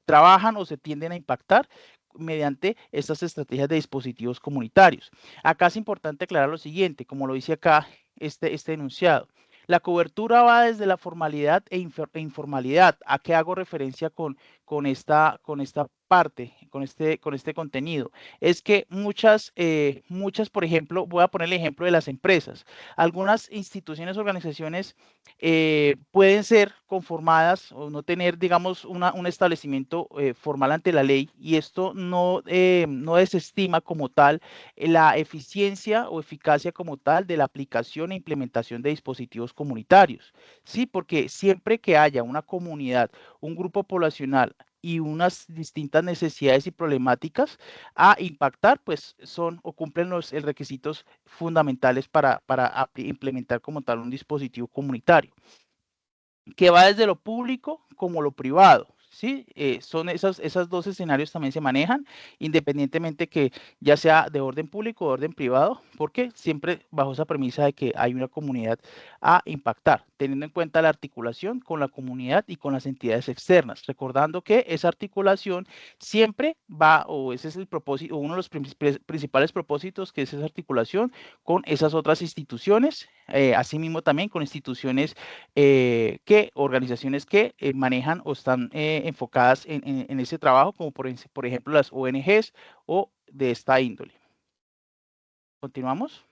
trabajan o se tienden a impactar mediante estas estrategias de dispositivos comunitarios. Acá es importante aclarar lo siguiente, como lo dice acá este enunciado. La cobertura va desde la formalidad e informalidad. ¿A qué hago referencia con esta parte, con este contenido? Es que muchas, por ejemplo, voy a poner el ejemplo de las empresas. Algunas instituciones, organizaciones pueden ser conformadas o no tener, digamos, un establecimiento formal ante la ley y esto no desestima como tal la eficiencia o eficacia como tal de la aplicación e implementación de dispositivos comunitarios. Sí, porque siempre que haya una comunidad, un grupo poblacional y unas distintas necesidades y problemáticas a impactar, pues son o cumplen los requisitos fundamentales para implementar como tal un dispositivo comunitario, que va desde lo público como lo privado. ¿Sí? Son esos dos escenarios también se manejan, independientemente que ya sea de orden público o de orden privado, porque siempre bajo esa premisa de que hay una comunidad a impactar, teniendo en cuenta la articulación con la comunidad y con las entidades externas, recordando que esa articulación siempre va, o ese es el propósito, uno de los principales propósitos, que es esa articulación con esas otras instituciones, asimismo también con instituciones organizaciones que manejan o están enfocadas en ese trabajo, como por ejemplo las ONGs o de esta índole. ¿Continuamos?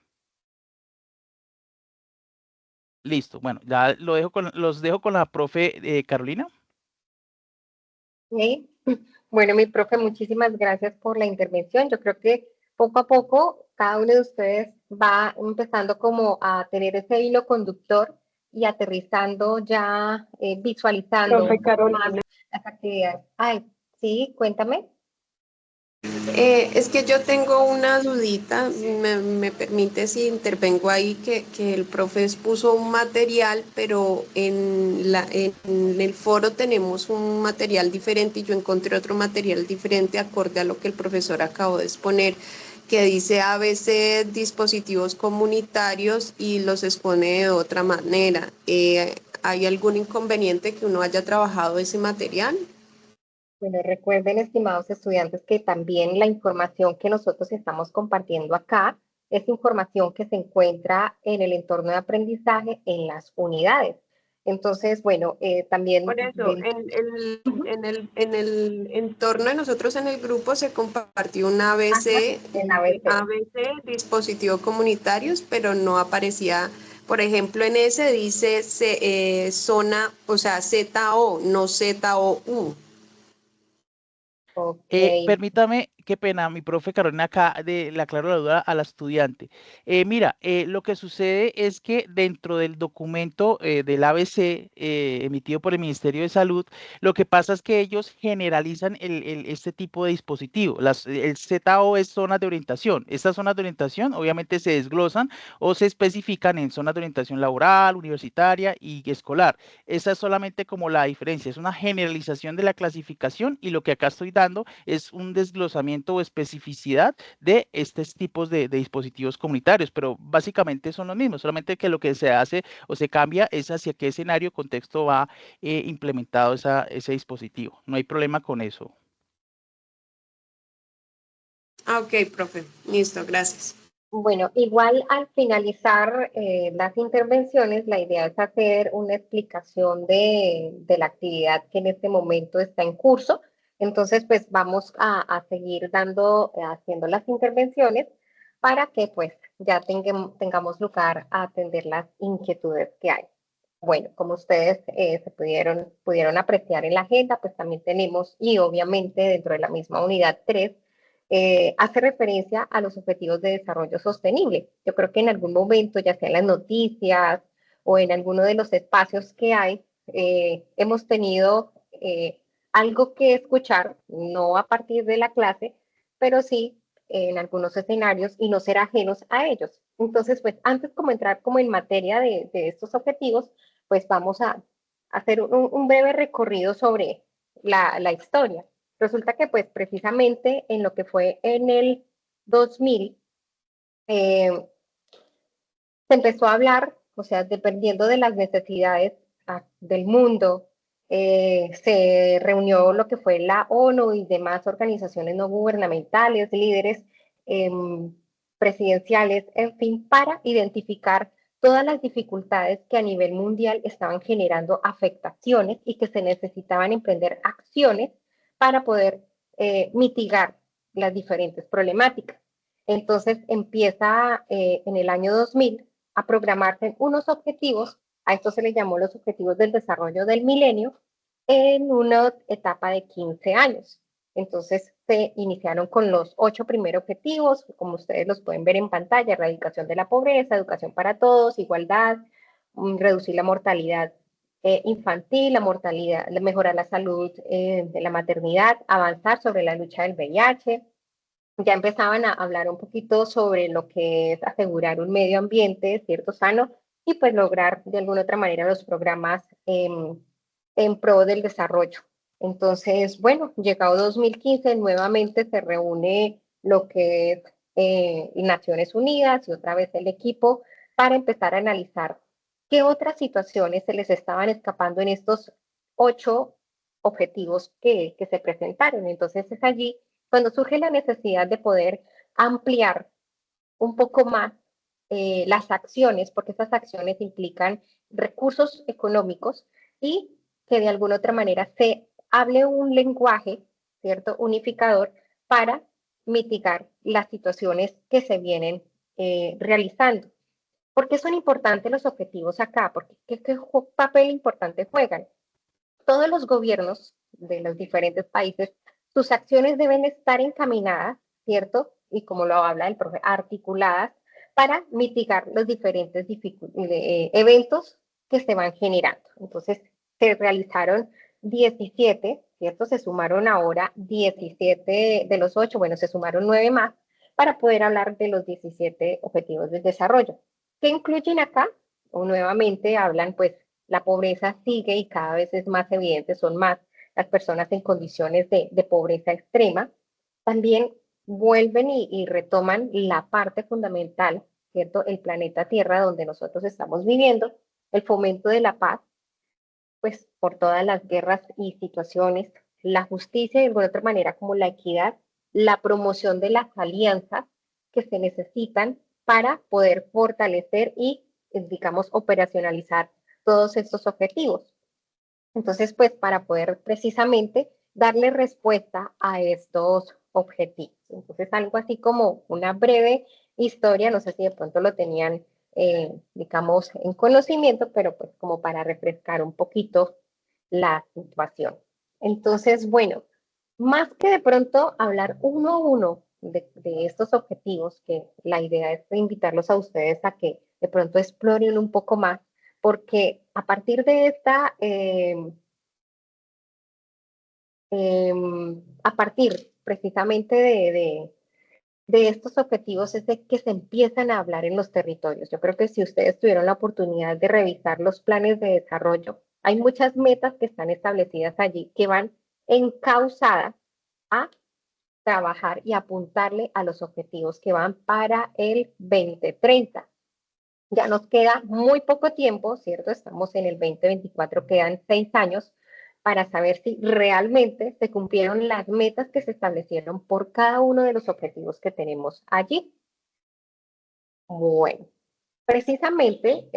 Listo. Bueno, ya los dejo con la profe Carolina. Sí. Bueno, mi profe, muchísimas gracias por la intervención. Yo creo que poco a poco cada uno de ustedes va empezando como a tener ese hilo conductor y aterrizando ya, visualizando Profe Carolina. más las actividades. Ay, sí, cuéntame. Es que yo tengo una dudita, me permite si intervengo ahí, que el profe puso un material, pero en el foro tenemos un material diferente y yo encontré otro material diferente acorde a lo que el profesor acabó de exponer, que dice ABC dispositivos comunitarios y los expone de otra manera. ¿Hay algún inconveniente que uno haya trabajado ese material? Bueno, recuerden, estimados estudiantes, que también la información que nosotros estamos compartiendo acá es información que se encuentra en el entorno de aprendizaje en las unidades. Entonces, bueno, también... Por eso, en el entorno de nosotros en el grupo se compartió un ABC, en ABC. dispositivos comunitarios, pero no aparecía, por ejemplo, en ese dice zona, o sea, ZO, no ZOU. Okay. Permítame, qué pena, mi profe Carolina acá le aclaro la duda a la estudiante. Mira, lo que sucede es que dentro del documento del ABC emitido por el Ministerio de Salud, lo que pasa es que ellos generalizan este tipo de dispositivo. El ZO es zonas de orientación. Estas zonas de orientación obviamente se desglosan o se especifican en zonas de orientación laboral, universitaria y escolar. Esa es solamente como la diferencia, es una generalización de la clasificación y lo que acá estoy dando es un desglosamiento o especificidad de estos tipos de dispositivos comunitarios, pero básicamente son los mismos, solamente que lo que se hace o se cambia es hacia qué escenario o contexto va implementado ese dispositivo. No hay problema con eso. Ok, profe. Listo, gracias. Bueno, igual al finalizar las intervenciones, la idea es hacer una explicación de la actividad que en este momento está en curso. Entonces, pues vamos a seguir haciendo las intervenciones para que pues ya tengamos lugar a atender las inquietudes que hay. Bueno, como ustedes pudieron apreciar en la agenda, pues también tenemos, y obviamente dentro de la misma unidad 3, hace referencia a los objetivos de desarrollo sostenible. Yo creo que en algún momento, ya sea en las noticias o en alguno de los espacios que hay, hemos tenido algo que escuchar, no a partir de la clase, pero sí en algunos escenarios y no ser ajenos a ellos. Entonces, pues antes como entrar como en materia de estos objetivos, pues vamos a hacer un breve recorrido sobre la historia. Resulta que pues precisamente en lo que fue en el 2000, se empezó a hablar, o sea, dependiendo de las necesidades del mundo, se reunió lo que fue la ONU y demás organizaciones no gubernamentales, líderes presidenciales, en fin, para identificar todas las dificultades que a nivel mundial estaban generando afectaciones y que se necesitaban emprender acciones para poder mitigar las diferentes problemáticas. Entonces empieza en el año 2000 a programarse unos objetivos, a esto se le llamó los objetivos del desarrollo del milenio, en una etapa de 15 años. Entonces se iniciaron con los 8 primeros objetivos, como ustedes los pueden ver en pantalla: erradicación de la pobreza, educación para todos, igualdad, reducir la mortalidad infantil, la mortalidad, mejorar la salud de la maternidad, avanzar sobre la lucha del VIH. Ya empezaban a hablar un poquito sobre lo que es asegurar un medio ambiente, cierto, sano, y pues lograr de alguna otra manera los programas en pro del desarrollo. Entonces, bueno, llegado 2015, nuevamente se reúne lo que es Naciones Unidas y otra vez el equipo para empezar a analizar qué otras situaciones se les estaban escapando en estos 8 objetivos que se presentaron. Entonces es allí cuando surge la necesidad de poder ampliar un poco más las acciones, porque estas acciones implican recursos económicos y que de alguna otra manera se hable un lenguaje, ¿cierto?, unificador para mitigar las situaciones que se vienen realizando. ¿Por qué son importantes los objetivos acá? Porque ¿qué papel importante juegan? Todos los gobiernos de los diferentes países, sus acciones deben estar encaminadas, ¿cierto? Y como lo habla el profe, articuladas para mitigar los diferentes eventos que se van generando. Entonces, se realizaron 17, ¿cierto? Se sumaron ahora 17 de los 8, bueno, se sumaron 9 más para poder hablar de los 17 objetivos del desarrollo. ¿Qué incluyen acá? O nuevamente hablan, pues, la pobreza sigue y cada vez es más evidente, son más las personas en condiciones de pobreza extrema. También vuelven y retoman la parte fundamental, ¿cierto? El planeta Tierra donde nosotros estamos viviendo, el fomento de la paz, pues por todas las guerras y situaciones, la justicia y de alguna otra manera como la equidad, la promoción de las alianzas que se necesitan para poder fortalecer y, digamos, operacionalizar todos estos objetivos. Entonces, pues para poder precisamente darle respuesta a estos objetivos. Entonces, algo así como una breve historia, no sé si de pronto lo tenían, digamos, en conocimiento, pero pues como para refrescar un poquito la situación. Entonces, bueno, más que de pronto hablar uno a uno de estos objetivos, que la idea es invitarlos a ustedes a que de pronto exploren un poco más, porque a partir de esta, a partir precisamente de estos objetivos es de que se empiezan a hablar en los territorios. Yo creo que si ustedes tuvieron la oportunidad de revisar los planes de desarrollo, hay muchas metas que están establecidas allí que van encausadas a trabajar y apuntarle a los objetivos que van para el 2030. Ya nos queda muy poco tiempo, ¿cierto? Estamos en el 2024, quedan 6 años para saber si realmente se cumplieron las metas que se establecieron por cada uno de los objetivos que tenemos allí. Bueno, precisamente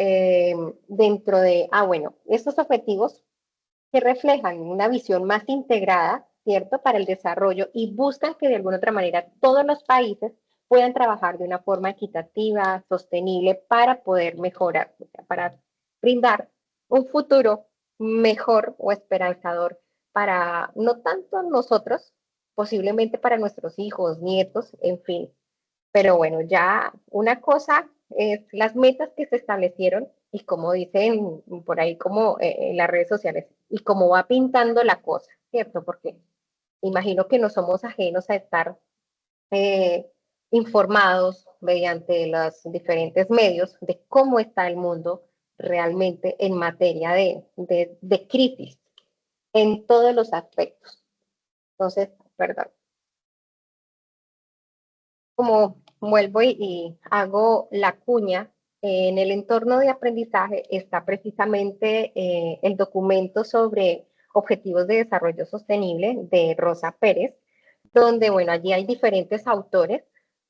dentro de, bueno, estos objetivos que reflejan una visión más integrada ¿cierto?, para el desarrollo y buscan que de alguna otra manera todos los países puedan trabajar de una forma equitativa, sostenible, para poder mejorar, o sea, para brindar un futuro mejor o esperanzador para no tanto nosotros, posiblemente para nuestros hijos, nietos, en fin. Pero bueno, ya una cosa es las metas que se establecieron y como dicen por ahí como en las redes sociales y cómo va pintando la cosa, ¿cierto? Porque imagino que no somos ajenos a estar eh, informados mediante los diferentes medios de cómo está el mundo realmente en materia de crisis en todos los aspectos. Entonces, perdón, como vuelvo y hago la cuña, en el entorno de aprendizaje está precisamente el documento sobre objetivos de desarrollo sostenible de Rosa Pérez, donde, bueno, allí hay diferentes autores,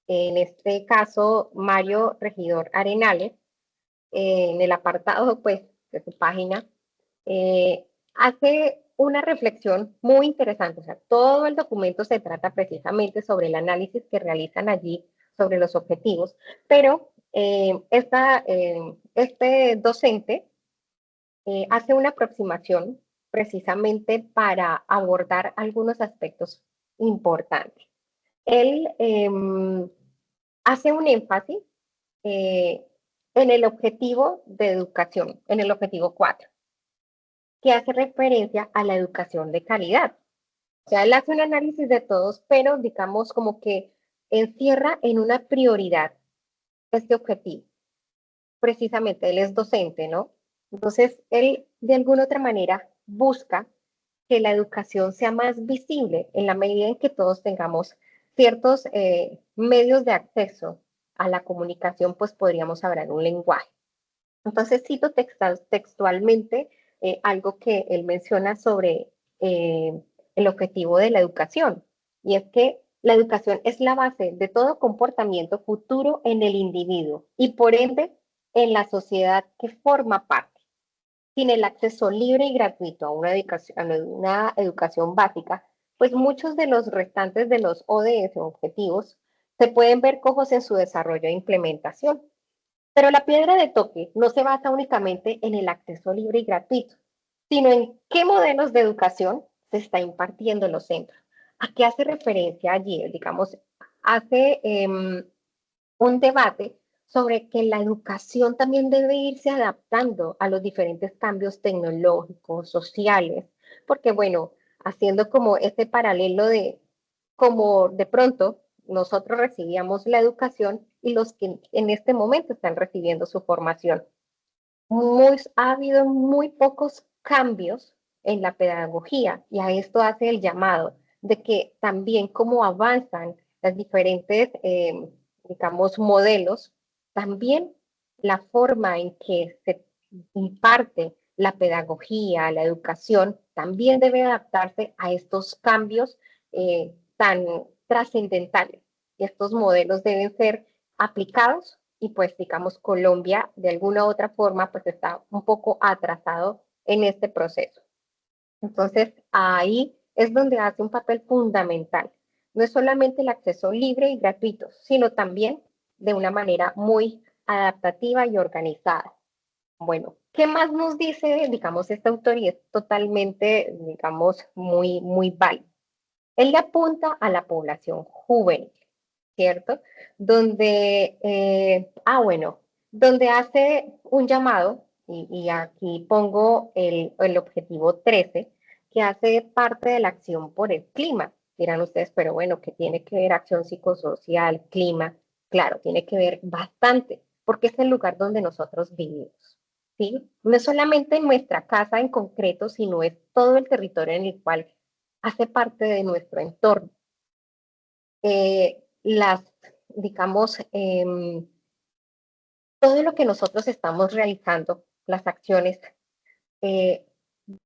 en este caso Mario Regidor Arenales, en el apartado, pues, de su página, hace una reflexión muy interesante. O sea, todo el documento se trata precisamente sobre el análisis que realizan allí sobre los objetivos, pero este docente hace una aproximación precisamente para abordar algunos aspectos importantes. Él hace un énfasis eh, en el objetivo de educación, en el objetivo 4, que hace referencia a la educación de calidad. O sea, él hace un análisis de todos, pero digamos como que encierra en una prioridad este objetivo. Precisamente, él es docente, ¿no? Entonces, él de alguna otra manera busca que la educación sea más visible en la medida en que todos tengamos ciertos medios de acceso a la comunicación, pues podríamos hablar un lenguaje. Entonces cito textualmente algo que él menciona sobre el objetivo de la educación, y es que la educación es la base de todo comportamiento futuro en el individuo y por ende en la sociedad que forma parte. Sin el acceso libre y gratuito a una educación básica, pues muchos de los restantes de los ODS o objetivos se pueden ver cojos en su desarrollo e implementación. Pero la piedra de toque no se basa únicamente en el acceso libre y gratuito, sino en qué modelos de educación se está impartiendo en los centros. ¿A qué hace referencia allí? Digamos, hace un debate sobre que la educación también debe irse adaptando a los diferentes cambios tecnológicos, sociales, porque bueno, haciendo como este paralelo de como de pronto nosotros recibíamos la educación y los que en este momento están recibiendo su formación. Ha habido muy pocos cambios en la pedagogía y a esto hace el llamado de que también como avanzan las diferentes, digamos, modelos, también la forma en que se imparte la pedagogía, la educación, también debe adaptarse a estos cambios tan trascendentales. Y estos modelos deben ser aplicados y pues digamos Colombia de alguna u otra forma pues está un poco atrasado en este proceso. Entonces ahí es donde hace un papel fundamental. No es solamente el acceso libre y gratuito, sino también de una manera muy adaptativa y organizada. Bueno, ¿qué más nos dice, digamos, esta autoría? Es totalmente, digamos, muy válido. Él le apunta a la población juvenil, ¿cierto? Donde, bueno, donde hace un llamado, y aquí pongo el objetivo 13, que hace parte de la acción por el clima. Dirán ustedes, pero bueno, ¿qué tiene que ver acción psicosocial, clima? Claro, tiene que ver bastante, porque es el lugar donde nosotros vivimos, ¿sí? No es solamente nuestra casa en concreto, sino es todo el territorio en el cual hace parte de nuestro entorno. Las, digamos, todo lo que nosotros estamos realizando, las acciones,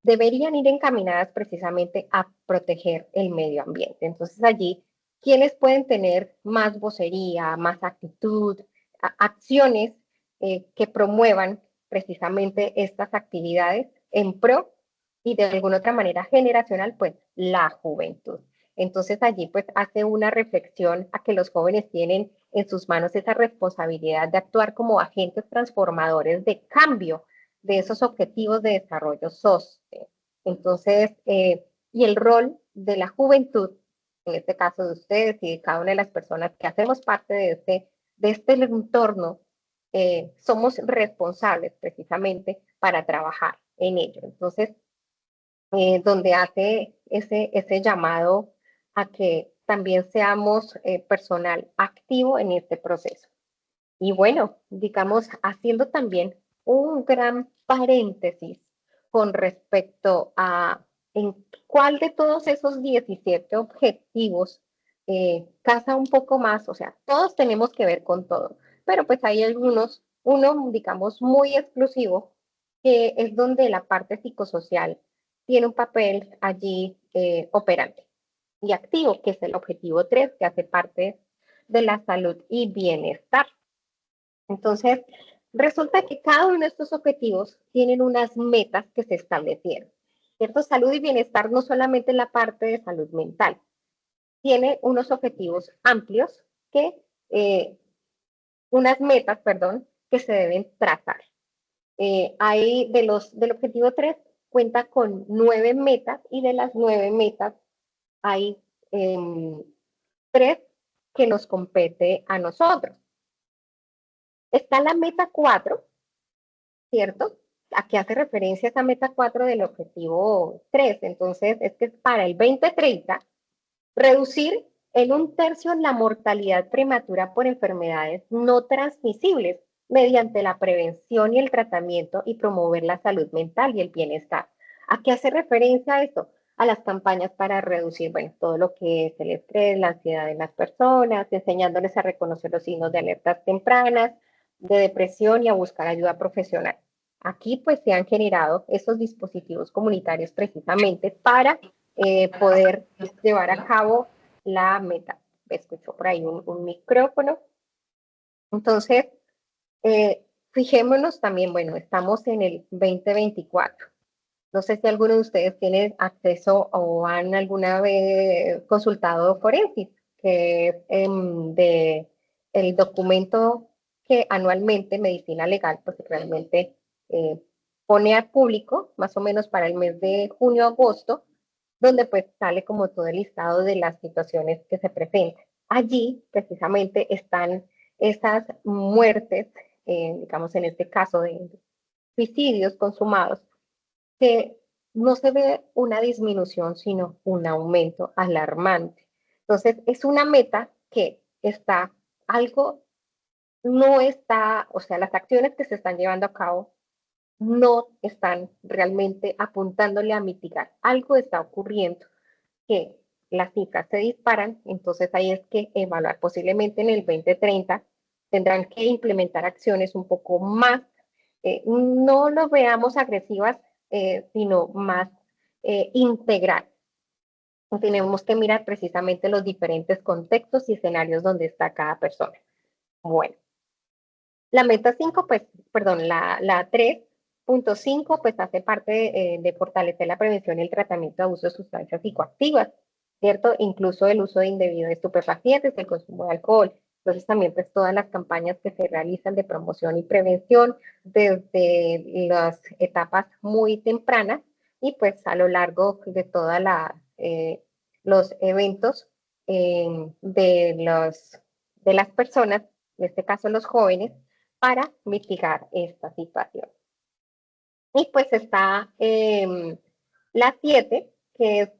deberían ir encaminadas precisamente a proteger el medio ambiente. Entonces allí, ¿quiénes pueden tener más vocería, más actitud, acciones que promuevan precisamente estas actividades en pro y de alguna otra manera generacional, pues la juventud. Entonces allí pues hace una reflexión a que los jóvenes tienen en sus manos esa responsabilidad de actuar como agentes transformadores de cambio de esos objetivos de desarrollo sostenible. Entonces, y el rol de la juventud, en este caso de ustedes y de cada una de las personas que hacemos parte de este entorno, somos responsables precisamente para trabajar en ello. Entonces, donde hace ese llamado a que también seamos personal activo en este proceso. Y bueno, digamos, haciendo también un gran paréntesis con respecto a en cuál de todos esos 17 objetivos casa un poco más, o sea, todos tenemos que ver con todo, pero pues hay algunos, uno, digamos, muy exclusivo, que es donde la parte psicosocial tiene un papel allí operante y activo, que es el objetivo 3, que hace parte de la salud y bienestar. Entonces, resulta que cada uno de estos objetivos tienen unas metas que se establecieron. ¿Cierto? Salud y bienestar no solamente en la parte de salud mental, tiene unos objetivos amplios que, unas metas, perdón, que se deben trazar. Hay del objetivo 3 cuenta con 9 metas y de las 9 metas hay 3 que nos compete a nosotros. Está la meta 4, ¿cierto? ¿A qué hace referencia esa meta 4 del objetivo 3? Entonces, es que para el 2030, reducir en 1/3 la mortalidad prematura por enfermedades no transmisibles mediante la prevención y el tratamiento y promover la salud mental y el bienestar. ¿A qué hace referencia esto? A las campañas para reducir, bueno, todo lo que es el estrés, la ansiedad en las personas, enseñándoles a reconocer los signos de alertas tempranas, de depresión y a buscar ayuda profesional. Aquí pues se han generado esos dispositivos comunitarios precisamente para poder llevar a cabo la meta. Escucho por ahí un micrófono. Entonces, fijémonos también, bueno, estamos en el 2024. No sé si alguno de ustedes tiene acceso o han alguna vez consultado Forensis, que es de el documento que anualmente Medicina Legal, pues realmente pone al público, más o menos para el mes de junio-agosto, donde pues sale como todo el listado de las situaciones que se presentan. Allí precisamente están esas muertes, digamos en este caso de suicidios consumados, que no se ve una disminución, sino un aumento alarmante. Entonces, es una meta que está algo, no está, o sea, las acciones que se están llevando a cabo no están realmente apuntándole a mitigar. Algo está ocurriendo que las cifras se disparan, entonces ahí es que evaluar posiblemente en el 2030 tendrán que implementar acciones un poco más, no lo veamos agresivas, sino más integral. Tenemos que mirar precisamente los diferentes contextos y escenarios donde está cada persona. Bueno, la meta 5, pues, perdón, la 3.5, pues hace parte de fortalecer la prevención y el tratamiento de abuso de sustancias psicoactivas, ¿cierto? Incluso el uso indebido de estupefacientes, el consumo de alcohol. Entonces también pues todas las campañas que se realizan de promoción y prevención desde las etapas muy tempranas y pues a lo largo de toda los eventos de las personas, en este caso los jóvenes, para mitigar esta situación. Y pues está la 7, que es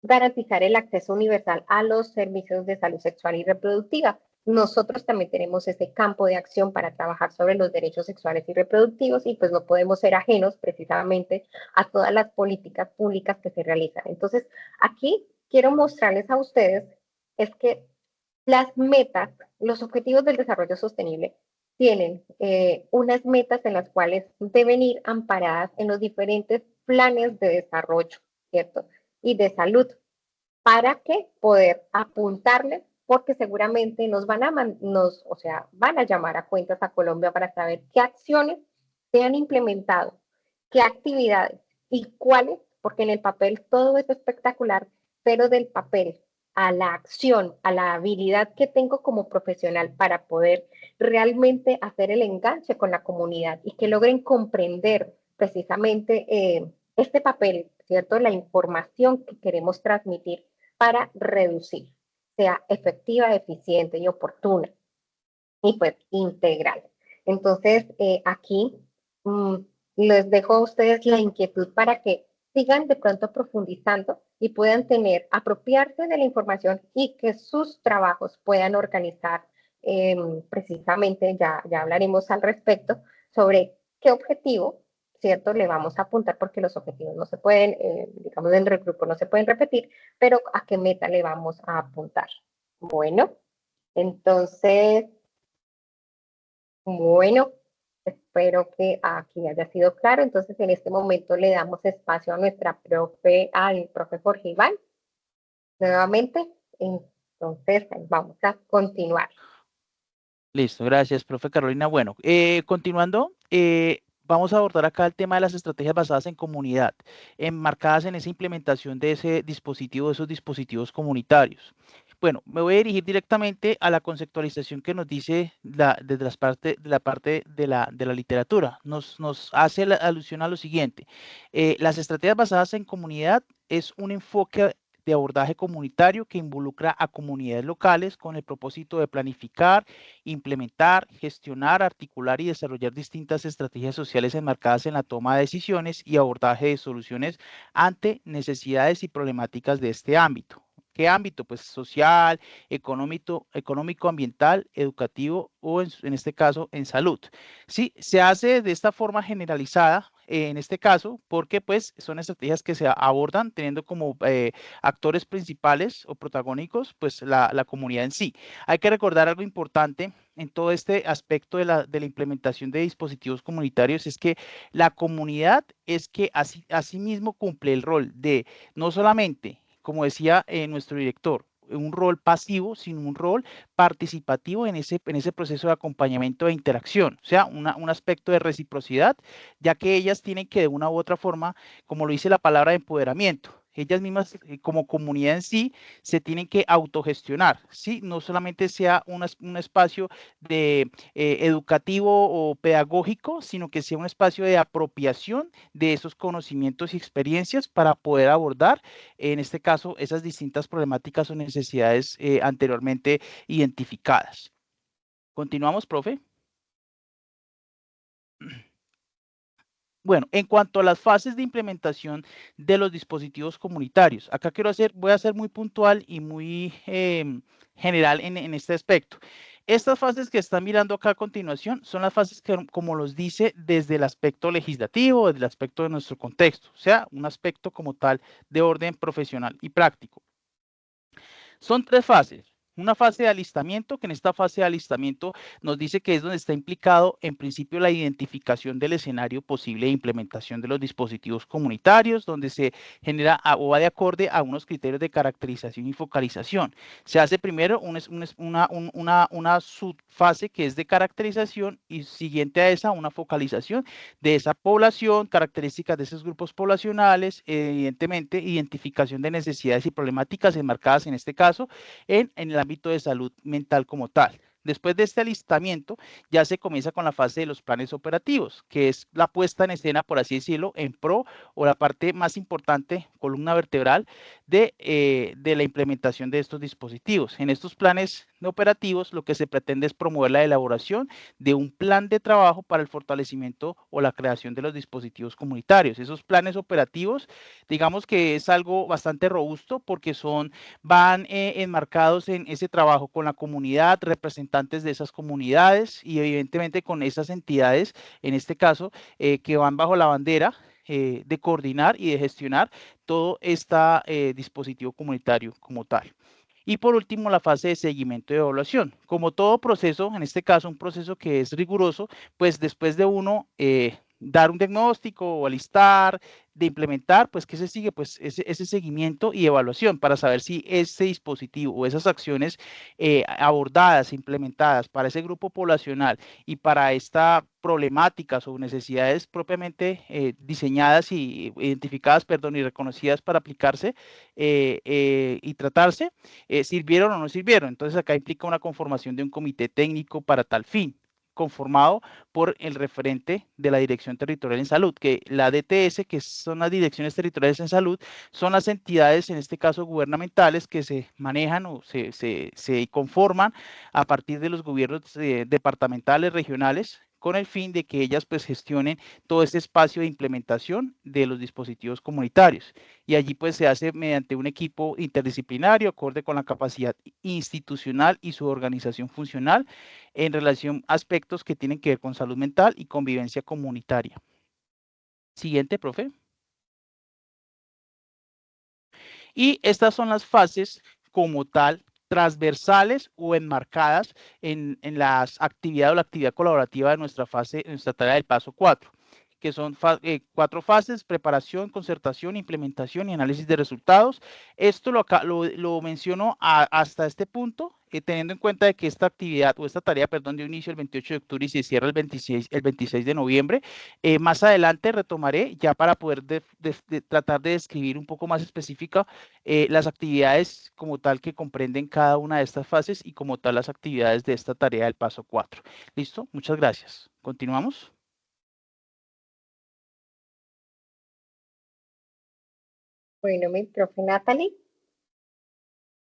garantizar el acceso universal a los servicios de salud sexual y reproductiva. Nosotros también tenemos ese campo de acción para trabajar sobre los derechos sexuales y reproductivos y pues no podemos ser ajenos precisamente a todas las políticas públicas que se realizan. Entonces, aquí quiero mostrarles a ustedes es que las metas, los objetivos del desarrollo sostenible tienen unas metas en las cuales deben ir amparadas en los diferentes planes de desarrollo, ¿cierto? Y de salud, para que poder apuntarles, porque seguramente nos van a, o sea, van a llamar a cuentas a Colombia para saber qué acciones se han implementado, qué actividades y cuáles porque en el papel todo es espectacular, pero del papel a la acción, a la habilidad que tengo como profesional para poder realmente hacer el enganche con la comunidad y que logren comprender precisamente este papel, ¿cierto? La información que queremos transmitir para reducir, sea efectiva, eficiente y oportuna y pues integral. Entonces, aquí les dejo a ustedes la inquietud para que sigan de pronto profundizando y puedan apropiarse de la información y que sus trabajos puedan organizar precisamente, ya hablaremos al respecto, sobre qué objetivo, ¿cierto? Le vamos a apuntar porque los objetivos no se pueden, digamos, dentro del grupo no se pueden repetir, pero a qué meta le vamos a apuntar. Bueno, entonces, bueno, espero que aquí haya sido claro. Entonces, en este momento le damos espacio a al profe Jorge Iván. Nuevamente, entonces vamos a continuar. Listo, gracias, profe Carolina. Bueno, continuando, vamos a abordar acá el tema de las estrategias basadas en comunidad, enmarcadas en esa implementación de ese dispositivo, de esos dispositivos comunitarios. Bueno, me voy a dirigir directamente a la conceptualización que nos dice desde la parte de la literatura. Nos hace la alusión a lo siguiente. Las estrategias basadas en comunidad es un enfoque de abordaje comunitario que involucra a comunidades locales con el propósito de planificar, implementar, gestionar, articular y desarrollar distintas estrategias sociales enmarcadas en la toma de decisiones y abordaje de soluciones ante necesidades y problemáticas de este ámbito. ¿Qué ámbito? Pues social, económico, ambiental, educativo o en este caso en salud. Sí, se hace de esta forma generalizada en este caso porque pues son estrategias que se abordan teniendo como actores principales o protagónicos pues la comunidad en sí. Hay que recordar algo importante en todo este aspecto de la implementación de dispositivos comunitarios, es que la comunidad es que asimismo cumple el rol de no solamente, como decía nuestro director, un rol pasivo, sino un rol participativo en ese proceso de acompañamiento e interacción, o sea, un aspecto de reciprocidad, ya que ellas tienen que de una u otra forma, como lo dice la palabra, de empoderamiento. Ellas mismas, como comunidad en sí, se tienen que autogestionar, ¿sí? No solamente sea un espacio de educativo o pedagógico, sino que sea un espacio de apropiación de esos conocimientos y experiencias para poder abordar, en este caso, esas distintas problemáticas o necesidades anteriormente identificadas. Continuamos, profe. Bueno, en cuanto a las fases de implementación de los dispositivos comunitarios, acá voy a ser muy puntual y muy general en este aspecto. Estas fases que están mirando acá a continuación son las fases que, como los dice, desde el aspecto legislativo, desde el aspecto de nuestro contexto, o sea, un aspecto como tal de orden profesional y práctico. Son 3 fases. Una fase de alistamiento, que en esta fase de alistamiento nos dice que es donde está implicado en principio la identificación del escenario posible de implementación de los dispositivos comunitarios, donde se genera o va de acorde a unos criterios de caracterización y focalización. Se hace primero una subfase que es de caracterización y siguiente a esa una focalización de esa población, características de esos grupos poblacionales, evidentemente identificación de necesidades y problemáticas enmarcadas en este caso en el ámbito de salud mental como tal. Después de este alistamiento, ya se comienza con la fase de los planes operativos, que es la puesta en escena, por así decirlo, en pro o la parte más importante, columna vertebral, de la implementación de estos dispositivos. En estos planes operativos, lo que se pretende es promover la elaboración de un plan de trabajo para el fortalecimiento o la creación de los dispositivos comunitarios. Esos planes operativos, digamos que es algo bastante robusto porque van enmarcados en ese trabajo con la comunidad, representantes de esas comunidades y evidentemente con esas entidades, en este caso, que van bajo la bandera de coordinar y de gestionar todo este dispositivo comunitario como tal. Y por último, la fase de seguimiento y evaluación. Como todo proceso, en este caso un proceso que es riguroso, pues después de uno dar un diagnóstico o alistar, de implementar, pues ¿qué se sigue? Pues ese seguimiento y evaluación para saber si ese dispositivo o esas acciones abordadas, implementadas para ese grupo poblacional y para esta problemáticas o necesidades propiamente diseñadas y identificadas, perdón, y reconocidas para aplicarse y tratarse, sirvieron o no sirvieron. Entonces acá implica una conformación de un comité técnico para tal fin, conformado por el referente de la Dirección Territorial en Salud, que la DTS, que son las Direcciones Territoriales en Salud, son las entidades, en este caso gubernamentales, que se manejan o se conforman a partir de los gobiernos departamentales, regionales, con el fin de que ellas pues gestionen todo este espacio de implementación de los dispositivos comunitarios. Y allí pues se hace mediante un equipo interdisciplinario, acorde con la capacidad institucional y su organización funcional en relación a aspectos que tienen que ver con salud mental y convivencia comunitaria. Siguiente, profe. Y estas son las fases como tal, transversales o enmarcadas en las actividades o la actividad colaborativa de nuestra fase, nuestra tarea del paso 4, que son 4 fases: preparación, concertación, implementación y análisis de resultados. Esto lo menciono hasta este punto, teniendo en cuenta de que esta actividad o esta tarea, perdón, dio inicio el 28 de octubre y se cierra el 26 de noviembre. Más adelante retomaré ya para poder tratar de describir un poco más específica las actividades como tal que comprenden cada una de estas fases y como tal las actividades de esta tarea del paso 4. ¿Listo? Muchas gracias. ¿Continuamos? Bueno, mi profe Natalie.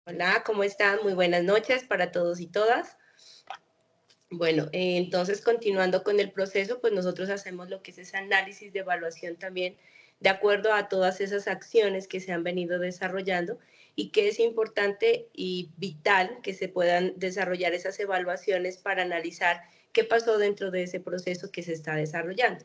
Hola, ¿cómo están? Muy buenas noches para todos y todas. Bueno, entonces continuando con el proceso, pues nosotros hacemos lo que es ese análisis de evaluación también de acuerdo a todas esas acciones que se han venido desarrollando y que es importante y vital que se puedan desarrollar esas evaluaciones para analizar qué pasó dentro de ese proceso que se está desarrollando.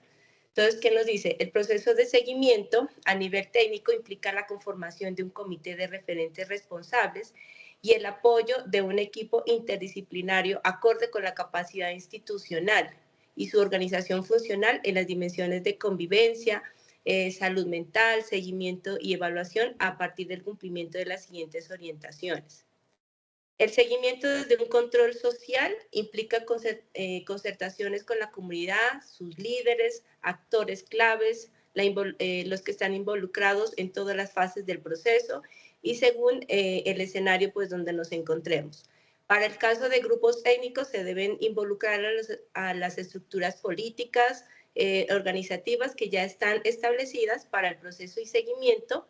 Entonces, ¿qué nos dice? El proceso de seguimiento a nivel técnico implica la conformación de un comité de referentes responsables y el apoyo de un equipo interdisciplinario acorde con la capacidad institucional y su organización funcional en las dimensiones de convivencia, salud mental, seguimiento y evaluación a partir del cumplimiento de las siguientes orientaciones. El seguimiento desde un control social implica concertaciones con la comunidad, sus líderes, actores claves, los que están involucrados en todas las fases del proceso y según el escenario pues, donde nos encontremos. Para el caso de grupos técnicos se deben involucrar a las estructuras políticas, organizativas que ya están establecidas para el proceso y seguimiento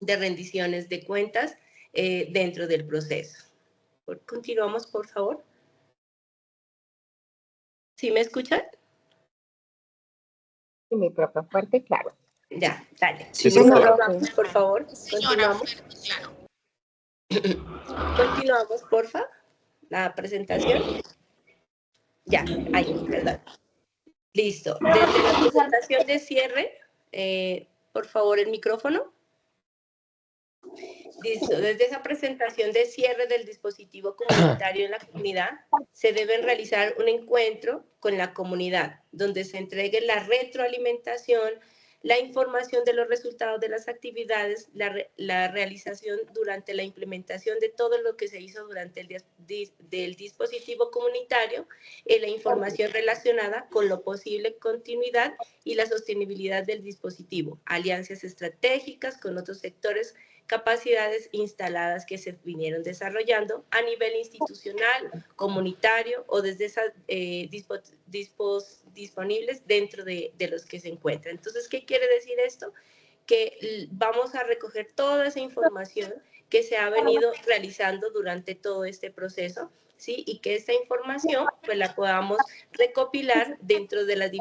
de rendiciones de cuentas dentro del proceso. Continuamos, por favor. ¿Sí me escuchan? Sí, mi profe, fuerte y claro. Ya, dale. Sí, Por favor, continuamos. Continuamos, porfa, la presentación. Ya, ahí, perdón. Listo. Desde la presentación de cierre, por favor, el micrófono. Listo. Desde esa presentación de cierre del dispositivo comunitario en la comunidad, se debe realizar un encuentro con la comunidad, donde se entregue la retroalimentación, la información de los resultados de las actividades, la realización durante la implementación de todo lo que se hizo durante del dispositivo comunitario, la información relacionada con lo posible continuidad y la sostenibilidad del dispositivo, alianzas estratégicas con otros sectores, capacidades instaladas que se vinieron desarrollando a nivel institucional, comunitario o desde esas disponibles dentro de los que se encuentran. Entonces, ¿qué quiere decir esto? Que vamos a recoger toda esa información que se ha venido realizando durante todo este proceso, ¿sí? Y que esta información pues la podamos recopilar dentro de las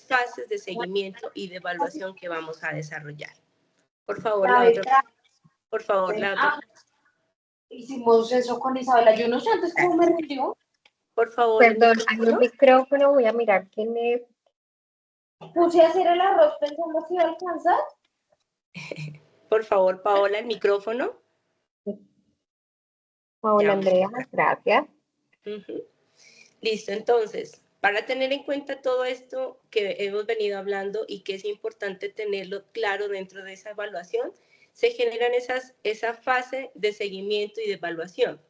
fases de seguimiento y de evaluación que vamos a desarrollar. Por favor, la otra. Por favor, la otra. Hicimos eso con Isabela. Yo no sé antes cómo me rendió. Por favor. Perdón, hay un micrófono, voy a mirar quién es. Puse a hacer el arroz pensando si iba a alcanzar. Por favor, Paola, el micrófono. Paola Andrea, gracias. Listo, entonces, para tener en cuenta todo esto que hemos venido hablando y que es importante tenerlo claro dentro de esa evaluación, se generan esa fase de seguimiento y de evaluación,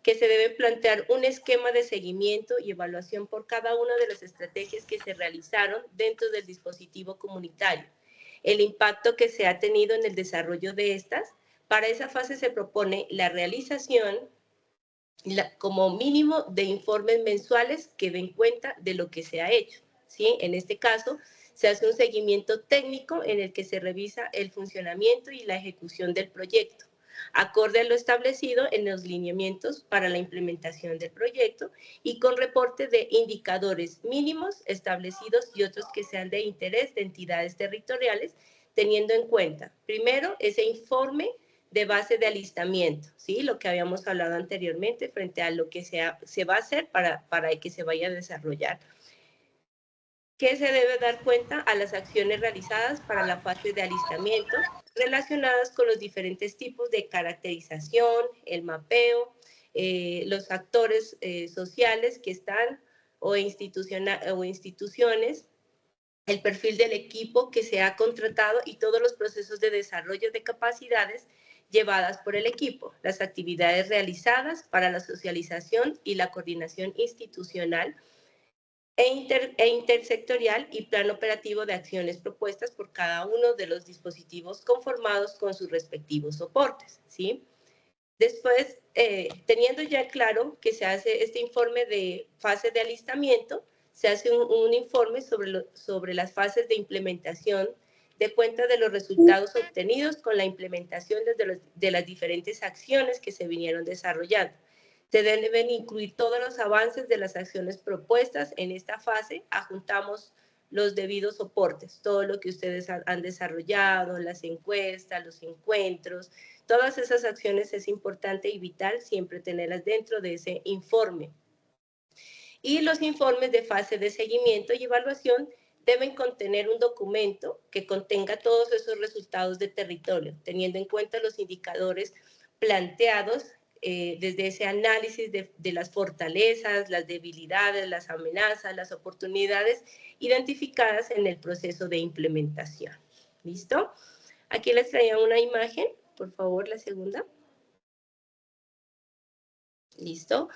que se debe plantear un esquema de seguimiento y evaluación por cada una de las estrategias que se realizaron dentro del dispositivo comunitario, el impacto que se ha tenido en el desarrollo de estas. Para esa fase se propone la realización como mínimo de informes mensuales que den cuenta de lo que se ha hecho, ¿sí? En este caso, se hace un seguimiento técnico en el que se revisa el funcionamiento y la ejecución del proyecto, acorde a lo establecido en los lineamientos para la implementación del proyecto y con reporte de indicadores mínimos establecidos y otros que sean de interés de entidades territoriales, teniendo en cuenta, primero, ese informe de base de alistamiento, ¿sí? Lo que habíamos hablado anteriormente frente a lo que se va a hacer para que se vaya a desarrollar. ¿Qué se debe dar cuenta? A las acciones realizadas para la fase de alistamiento relacionadas con los diferentes tipos de caracterización, el mapeo, los actores sociales que están o instituciones, el perfil del equipo que se ha contratado y todos los procesos de desarrollo de capacidades llevadas por el equipo, las actividades realizadas para la socialización y la coordinación institucional e intersectorial y plan operativo de acciones propuestas por cada uno de los dispositivos conformados con sus respectivos soportes, ¿sí? Después, teniendo ya claro que se hace este informe de fase de alistamiento, se hace un informe sobre las fases de implementación de cuenta de los resultados obtenidos con la implementación de las diferentes acciones que se vinieron desarrollando. Se deben incluir todos los avances de las acciones propuestas en esta fase. Adjuntamos los debidos soportes, todo lo que ustedes han desarrollado, las encuestas, los encuentros, todas esas acciones es importante y vital siempre tenerlas dentro de ese informe. Y los informes de fase de seguimiento y evaluación deben contener un documento que contenga todos esos resultados de territorio, teniendo en cuenta los indicadores planteados desde ese análisis de las fortalezas, las debilidades, las amenazas, las oportunidades identificadas en el proceso de implementación. ¿Listo? Aquí les traía una imagen, por favor, la segunda. ¿Listo?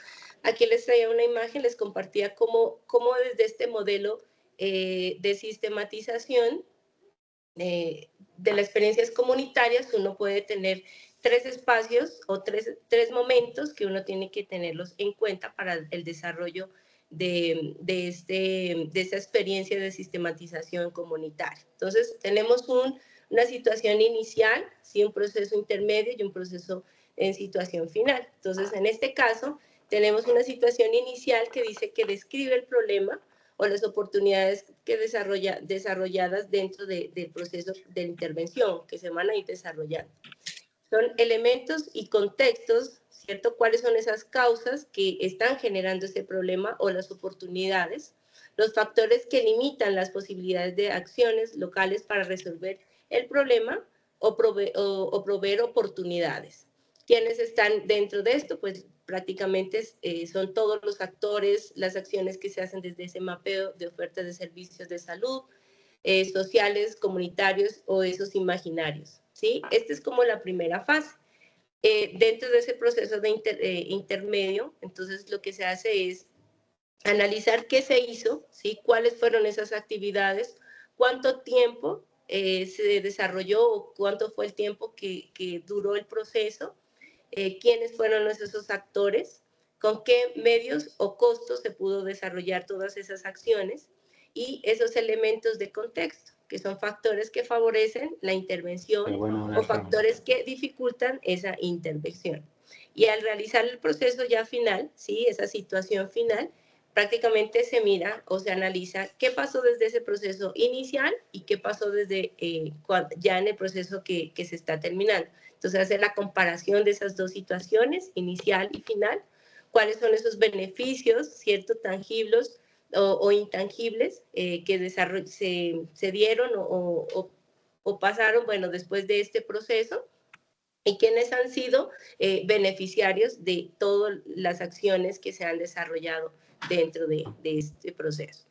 Aquí les traía una imagen, les compartía cómo desde este modelo de sistematización de las experiencias comunitarias uno puede tener 3 espacios o tres momentos que uno tiene que tenerlos en cuenta para el desarrollo de esta experiencia de sistematización comunitaria. Entonces, tenemos una situación inicial, ¿sí? Un proceso intermedio y un proceso en situación final. Entonces, en este caso, tenemos una situación inicial que dice que describe el problema o las oportunidades que desarrolladas dentro del proceso de intervención que se van a ir desarrollando. Son elementos y contextos, ¿cierto? ¿Cuáles son esas causas que están generando ese problema o las oportunidades? Los factores que limitan las posibilidades de acciones locales para resolver el problema o proveer oportunidades. ¿Quiénes están dentro de esto? Pues prácticamente son todos los actores, las acciones que se hacen desde ese mapeo de ofertas de servicios de salud, sociales, comunitarios o esos imaginarios, ¿sí? Esta es como la primera fase. Dentro de ese proceso de intermedio, entonces lo que se hace es analizar qué se hizo, ¿sí? Cuáles fueron esas actividades, cuánto tiempo se desarrolló o cuánto fue el tiempo que duró el proceso, quiénes fueron esos actores, con qué medios o costos se pudo desarrollar todas esas acciones y esos elementos de contexto, que son factores que favorecen la intervención o factores que dificultan esa intervención. Y al realizar el proceso ya final, ¿sí? Esa situación final, prácticamente se mira o se analiza qué pasó desde ese proceso inicial y qué pasó desde ya en el proceso que se está terminando. Entonces, hacer la comparación de esas dos situaciones, inicial y final, cuáles son esos beneficios, ¿cierto?, tangibles o intangibles que se dieron o pasaron, bueno, después de este proceso, y quiénes han sido beneficiarios de todas las acciones que se han desarrollado dentro de este proceso.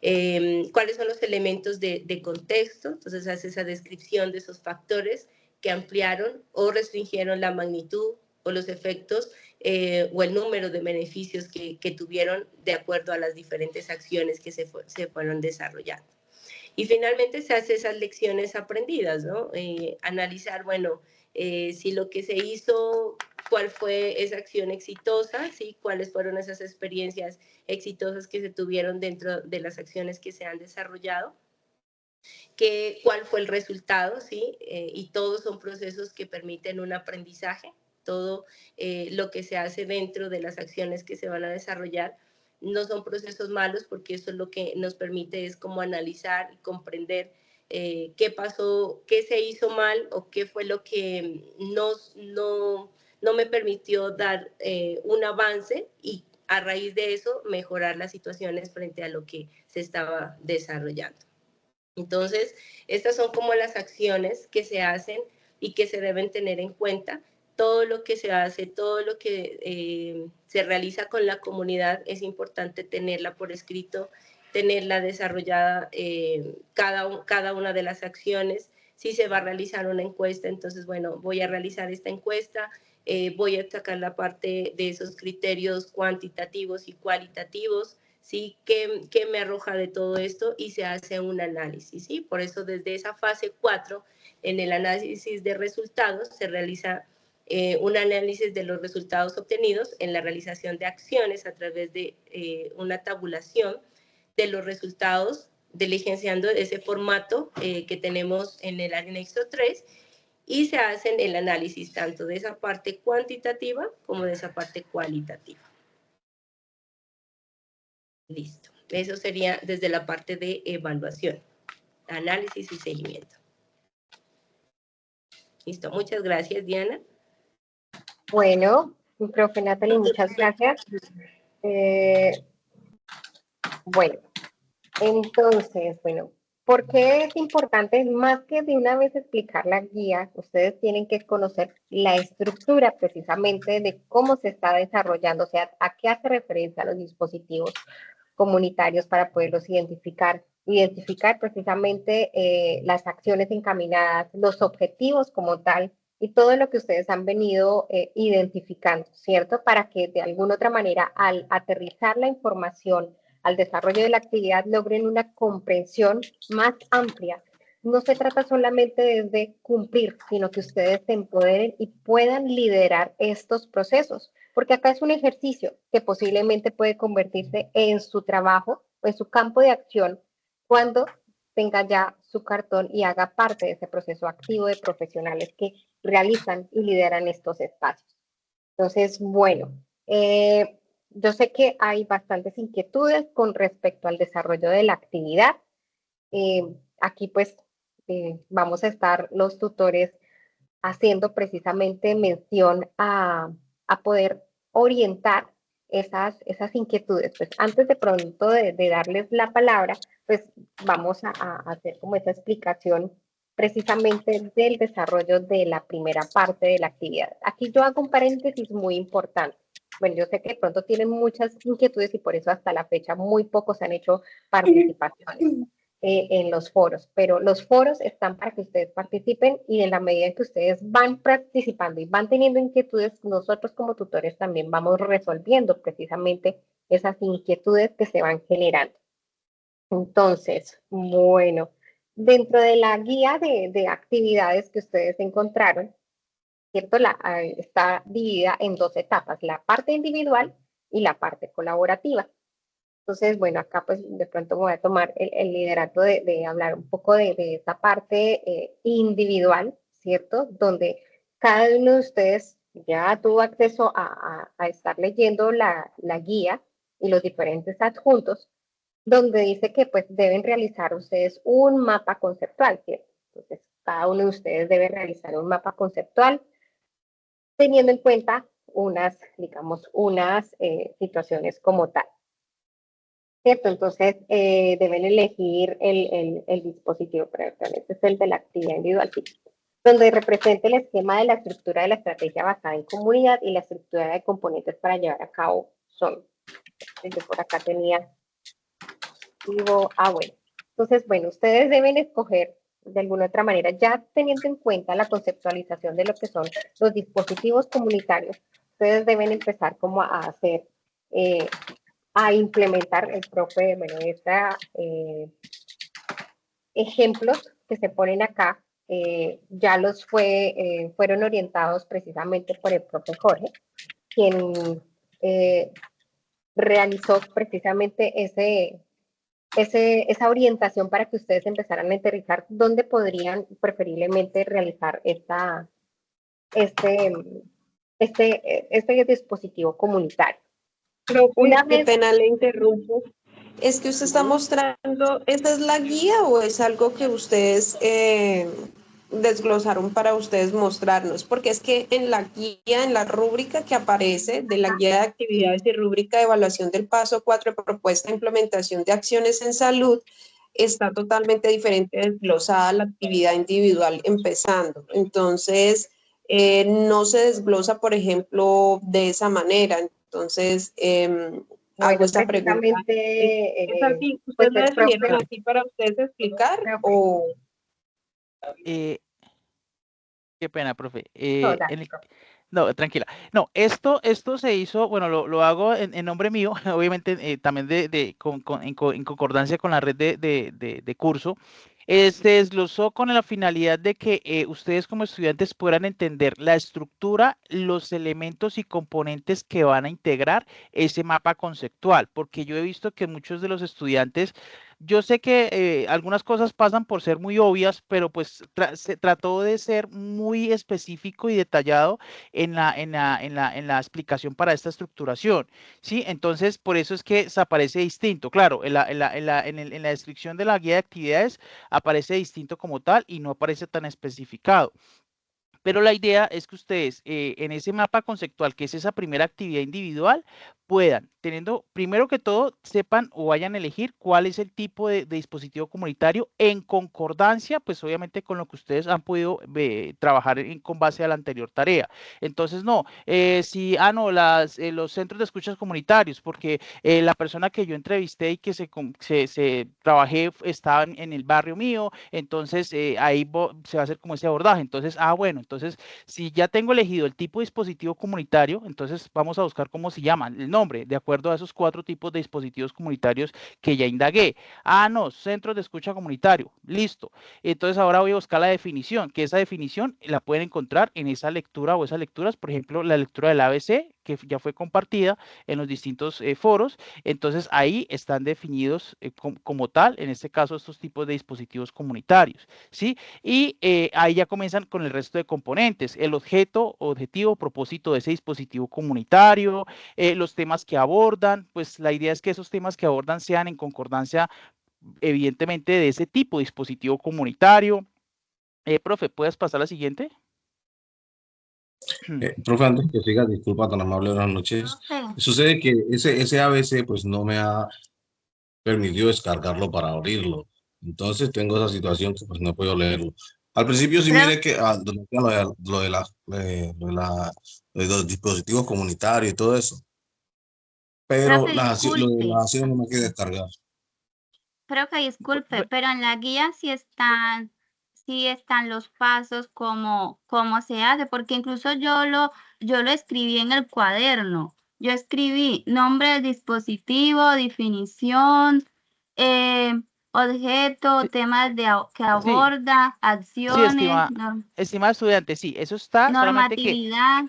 ¿Cuáles son los elementos de contexto? Entonces, hace esa descripción de esos factores que ampliaron o restringieron la magnitud o los efectos o el número de beneficios que tuvieron de acuerdo a las diferentes acciones que se fueron desarrollando. Y finalmente se hace esas lecciones aprendidas, ¿no? Analizar, bueno, si lo que se hizo, cuál fue esa acción exitosa, ¿sí? Cuáles fueron esas experiencias exitosas que se tuvieron dentro de las acciones que se han desarrollado, cuál fue el resultado, ¿sí? Y todos son procesos que permiten un aprendizaje. Todo lo que se hace dentro de las acciones que se van a desarrollar no son procesos malos, porque eso es lo que nos permite es como analizar y comprender qué pasó, qué se hizo mal o qué fue lo que no me permitió dar un avance y a raíz de eso mejorar las situaciones frente a lo que se estaba desarrollando. Entonces, estas son como las acciones que se hacen y que se deben tener en cuenta. Todo lo que se hace, todo lo que se realiza con la comunidad es importante tenerla por escrito, tenerla desarrollada cada una de las acciones. Si se va a realizar una encuesta, entonces, bueno, voy a realizar esta encuesta, voy a sacar la parte de esos criterios cuantitativos y cualitativos, ¿sí? ¿Qué me arroja de todo esto? Y se hace un análisis, ¿sí? Por eso desde esa fase 4, en el análisis de resultados, se realiza un análisis de los resultados obtenidos en la realización de acciones a través de una tabulación de los resultados, diligenciando ese formato que tenemos en el anexo 3, y se hacen el análisis tanto de esa parte cuantitativa como de esa parte cualitativa. Listo. Eso sería desde la parte de evaluación, análisis y seguimiento. Listo. Muchas gracias, Diana. Bueno, profe Natalie, muchas gracias. Bueno, entonces, bueno, ¿por qué es importante? Más que de una vez explicar la guía, ustedes tienen que conocer la estructura precisamente de cómo se está desarrollando, o sea, a qué hace referencia los dispositivos comunitarios para poderlos identificar precisamente las acciones encaminadas, los objetivos como tal y todo lo que ustedes han venido identificando, ¿cierto? Para que de alguna otra manera al aterrizar la información al desarrollo de la actividad logren una comprensión más amplia. No se trata solamente de cumplir, sino que ustedes se empoderen y puedan liderar estos procesos, porque acá es un ejercicio que posiblemente puede convertirse en su trabajo o en su campo de acción cuando tenga ya su cartón y haga parte de ese proceso activo de profesionales que realizan y lideran estos espacios. Entonces, bueno, yo sé que hay bastantes inquietudes con respecto al desarrollo de la actividad. Aquí pues vamos a estar los tutores haciendo precisamente mención a poder orientar esas inquietudes. Pues antes de pronto de darles la palabra, pues vamos a hacer como esa explicación precisamente del desarrollo de la primera parte de la actividad. Aquí yo hago un paréntesis muy importante. Bueno, yo sé que de pronto tienen muchas inquietudes y por eso hasta la fecha muy pocos han hecho participaciones en los foros, pero los foros están para que ustedes participen y en la medida en que ustedes van participando y van teniendo inquietudes, nosotros como tutores también vamos resolviendo precisamente esas inquietudes que se van generando. Entonces, bueno, dentro de la guía de actividades que ustedes encontraron, ¿cierto? Está dividida en dos etapas, la parte individual y la parte colaborativa. Entonces, bueno, acá pues de pronto voy a tomar el liderato de hablar un poco de esa parte individual, ¿cierto? Donde cada uno de ustedes ya tuvo acceso a estar leyendo la guía y los diferentes adjuntos, donde dice que pues deben realizar ustedes un mapa conceptual, ¿cierto? Entonces, cada uno de ustedes debe realizar un mapa conceptual teniendo en cuenta unas, digamos, unas situaciones como tal. ¿Cierto? Entonces, deben elegir el dispositivo, pero este es el de la actividad individual, sí, donde represente el esquema de la estructura de la estrategia basada en comunidad y la estructura de componentes para llevar a cabo son. Yo por acá tenía, bueno. Entonces, bueno, ustedes deben escoger de alguna otra manera, ya teniendo en cuenta la conceptualización de lo que son los dispositivos comunitarios, ustedes deben empezar como a hacer, a implementar el profe, bueno, ejemplos que se ponen acá, ya fueron orientados precisamente por el profe Jorge, quien realizó precisamente esa orientación para que ustedes empezaran a aterrizar dónde podrían preferiblemente realizar este dispositivo comunitario. Profe, qué pena le interrumpo. ¿Es que usted está mostrando, esta es la guía o es algo que ustedes desglosaron para ustedes mostrarnos? Porque es que en la guía, en la rúbrica que aparece de la guía de actividades y rúbrica de evaluación del paso 4 de propuesta de implementación de acciones en salud, está totalmente diferente desglosada la actividad individual empezando. Entonces, no se desglosa, por ejemplo, de esa manera. Entonces, hago esta pregunta. ¿Es así? ¿Ustedes pues, lo definieron así para ustedes explicar o...? Qué pena, profe. No, dale, No, tranquila. No, esto se hizo, bueno, lo hago en nombre mío, obviamente también en concordancia con la red de curso. Se desglosó con la finalidad de que ustedes como estudiantes puedan entender la estructura, los elementos y componentes que van a integrar ese mapa conceptual, porque yo he visto que muchos de los estudiantes, yo sé que algunas cosas pasan por ser muy obvias, pero pues se trató de ser muy específico y detallado en la explicación para esta estructuración, ¿sí? Entonces, por eso es que se aparece distinto. Claro, en la descripción de la guía de actividades aparece distinto como tal y no aparece tan especificado. Pero la idea es que ustedes en ese mapa conceptual, que es esa primera actividad individual, puedan, teniendo, primero que todo, sepan o vayan a elegir cuál es el tipo de dispositivo comunitario en concordancia, pues obviamente con lo que ustedes han podido trabajar con base a la anterior tarea. Entonces, no, no, los centros de escuchas comunitarios, porque la persona que yo entrevisté y que trabajé estaba en el barrio mío, entonces ahí se va a hacer como ese abordaje. Entonces, bueno, entonces, si ya tengo elegido el tipo de dispositivo comunitario, entonces vamos a buscar cómo se llaman, el nombre, de acuerdo a esos 4 tipos de dispositivos comunitarios que ya indagué. No, centros de escucha comunitario, listo. Entonces ahora voy a buscar la definición, que esa definición la pueden encontrar en esa lectura o esas lecturas, por ejemplo, la lectura del ABC, que ya fue compartida en los distintos foros. Entonces ahí están definidos como tal, en este caso, estos tipos de dispositivos comunitarios, ¿sí? Y ahí ya comienzan con el resto de componentes, el objetivo, propósito de ese dispositivo comunitario, los temas que abordan, pues la idea es que esos temas que abordan sean en concordancia, evidentemente, de ese tipo de dispositivo comunitario. Profe, ¿puedes pasar a la siguiente? Profe, antes que siga, disculpa, tan amable, buenas noches. Sucede que ese ABC pues no me ha permitido descargarlo para abrirlo. Entonces tengo esa situación que pues no puedo leerlo. Al principio sí miré que donde decía lo de los dispositivos comunitarios y todo eso. Pero Profe, lo de las disculpe. acciones no me quiere descargar. Profe, disculpe, pero en la guía sí están los pasos cómo se hace, porque incluso yo lo escribí en el cuaderno. Yo escribí nombre del dispositivo, definición, objeto, temas que aborda, acciones, estimada estudiante, sí, eso está, solamente que normatividad.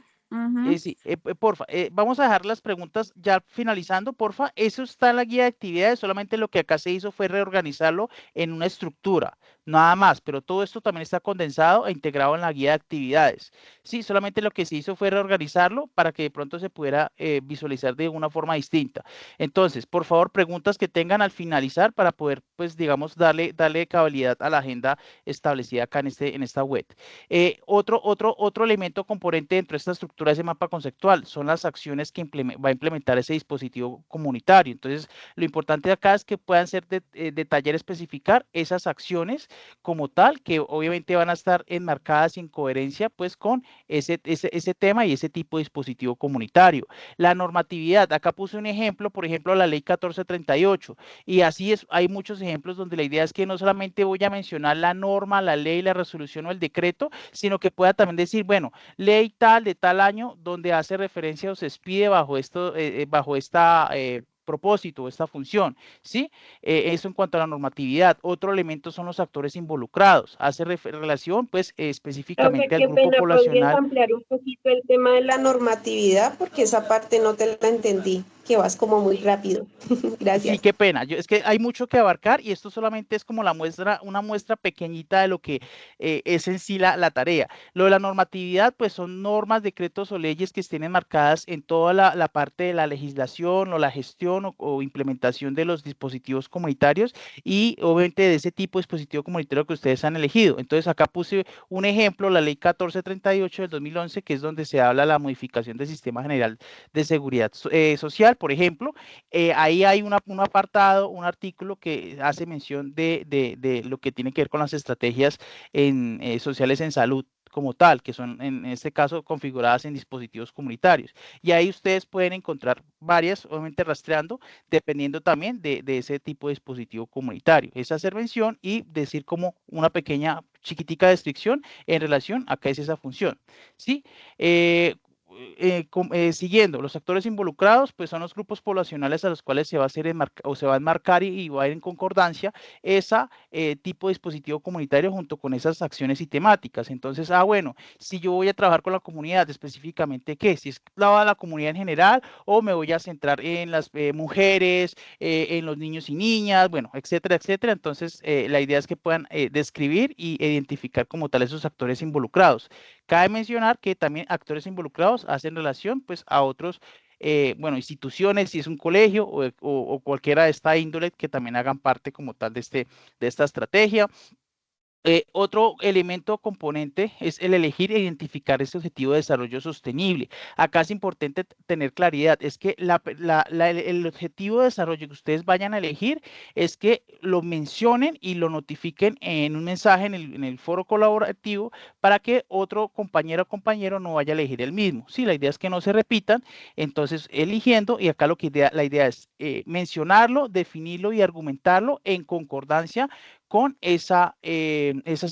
sí, porfa, vamos a dejar las preguntas ya finalizando, porfa. Eso está en la guía de actividades, solamente lo que acá se hizo fue reorganizarlo en una estructura, nada más, pero todo esto también está condensado e integrado en la guía de actividades. Sí, solamente lo que se hizo fue reorganizarlo para que de pronto se pudiera visualizar de una forma distinta. Entonces, por favor, preguntas que tengan al finalizar para poder, pues, digamos, darle cabalidad a la agenda establecida acá en esta web. Otro elemento componente dentro de esta estructura, ese mapa conceptual, son las acciones que va a implementar ese dispositivo comunitario. Entonces, lo importante acá es que puedan ser detallar, especificar esas acciones como tal, que obviamente van a estar enmarcadas y en coherencia pues con ese tema y ese tipo de dispositivo comunitario. La normatividad, acá puse un ejemplo, por ejemplo, la ley 1438, y así es, hay muchos ejemplos donde la idea es que no solamente voy a mencionar la norma, la ley, la resolución o el decreto, sino que pueda también decir, bueno, ley tal de tal año año donde hace referencia o se expide bajo esto, bajo esta propósito, esta función, ¿sí? Eso en cuanto a la normatividad. Otro elemento son los actores involucrados. Hace relación, pues, específicamente al Qué grupo pena, ¿podrías poblacional. ampliar un poquito el tema de la normatividad? Porque esa parte no te la entendí, que vas como muy rápido. Gracias. Sí, qué pena. Es que hay mucho que abarcar y esto solamente es como la muestra, una muestra pequeñita de lo que es en sí la tarea. Lo de la normatividad, pues son normas, decretos o leyes que estén enmarcadas en toda la parte de la legislación o la gestión o implementación de los dispositivos comunitarios y obviamente de ese tipo de dispositivo comunitario que ustedes han elegido. Entonces acá puse un ejemplo, la ley 1438 del 2011, que es donde se habla de la modificación del Sistema General de Seguridad Social, por ejemplo. Ahí hay un apartado, un artículo que hace mención de lo que tiene que ver con las estrategias sociales en salud como tal, que son en este caso configuradas en dispositivos comunitarios. Y ahí ustedes pueden encontrar varias, obviamente rastreando, dependiendo también de ese tipo de dispositivo comunitario. Es hacer mención y decir como una pequeña, chiquitica descripción en relación a qué es esa función, ¿sí? Siguiendo, los actores involucrados, pues son los grupos poblacionales a los cuales se va a hacer o se va a enmarcar y va a ir en concordancia ese tipo de dispositivo comunitario junto con esas acciones y temáticas. Entonces, bueno, si yo voy a trabajar con la comunidad, específicamente, ¿qué? Si es la comunidad en general o me voy a centrar en las mujeres, en los niños y niñas, bueno, etcétera, etcétera. Entonces, la idea es que puedan describir y identificar como tal esos actores involucrados. Cabe mencionar que también actores involucrados hacen relación pues a otros, bueno, instituciones, si es un colegio o cualquiera de esta índole que también hagan parte como tal de esta estrategia. Otro elemento componente es el elegir e identificar ese objetivo de desarrollo sostenible. Acá es importante tener claridad, es que el objetivo de desarrollo que ustedes vayan a elegir es que lo mencionen y lo notifiquen en un mensaje en el foro colaborativo para que otro compañero o compañero no vaya a elegir el mismo. Sí, la idea es que no se repitan, entonces eligiendo, y acá la idea es mencionarlo, definirlo y argumentarlo en concordancia con esas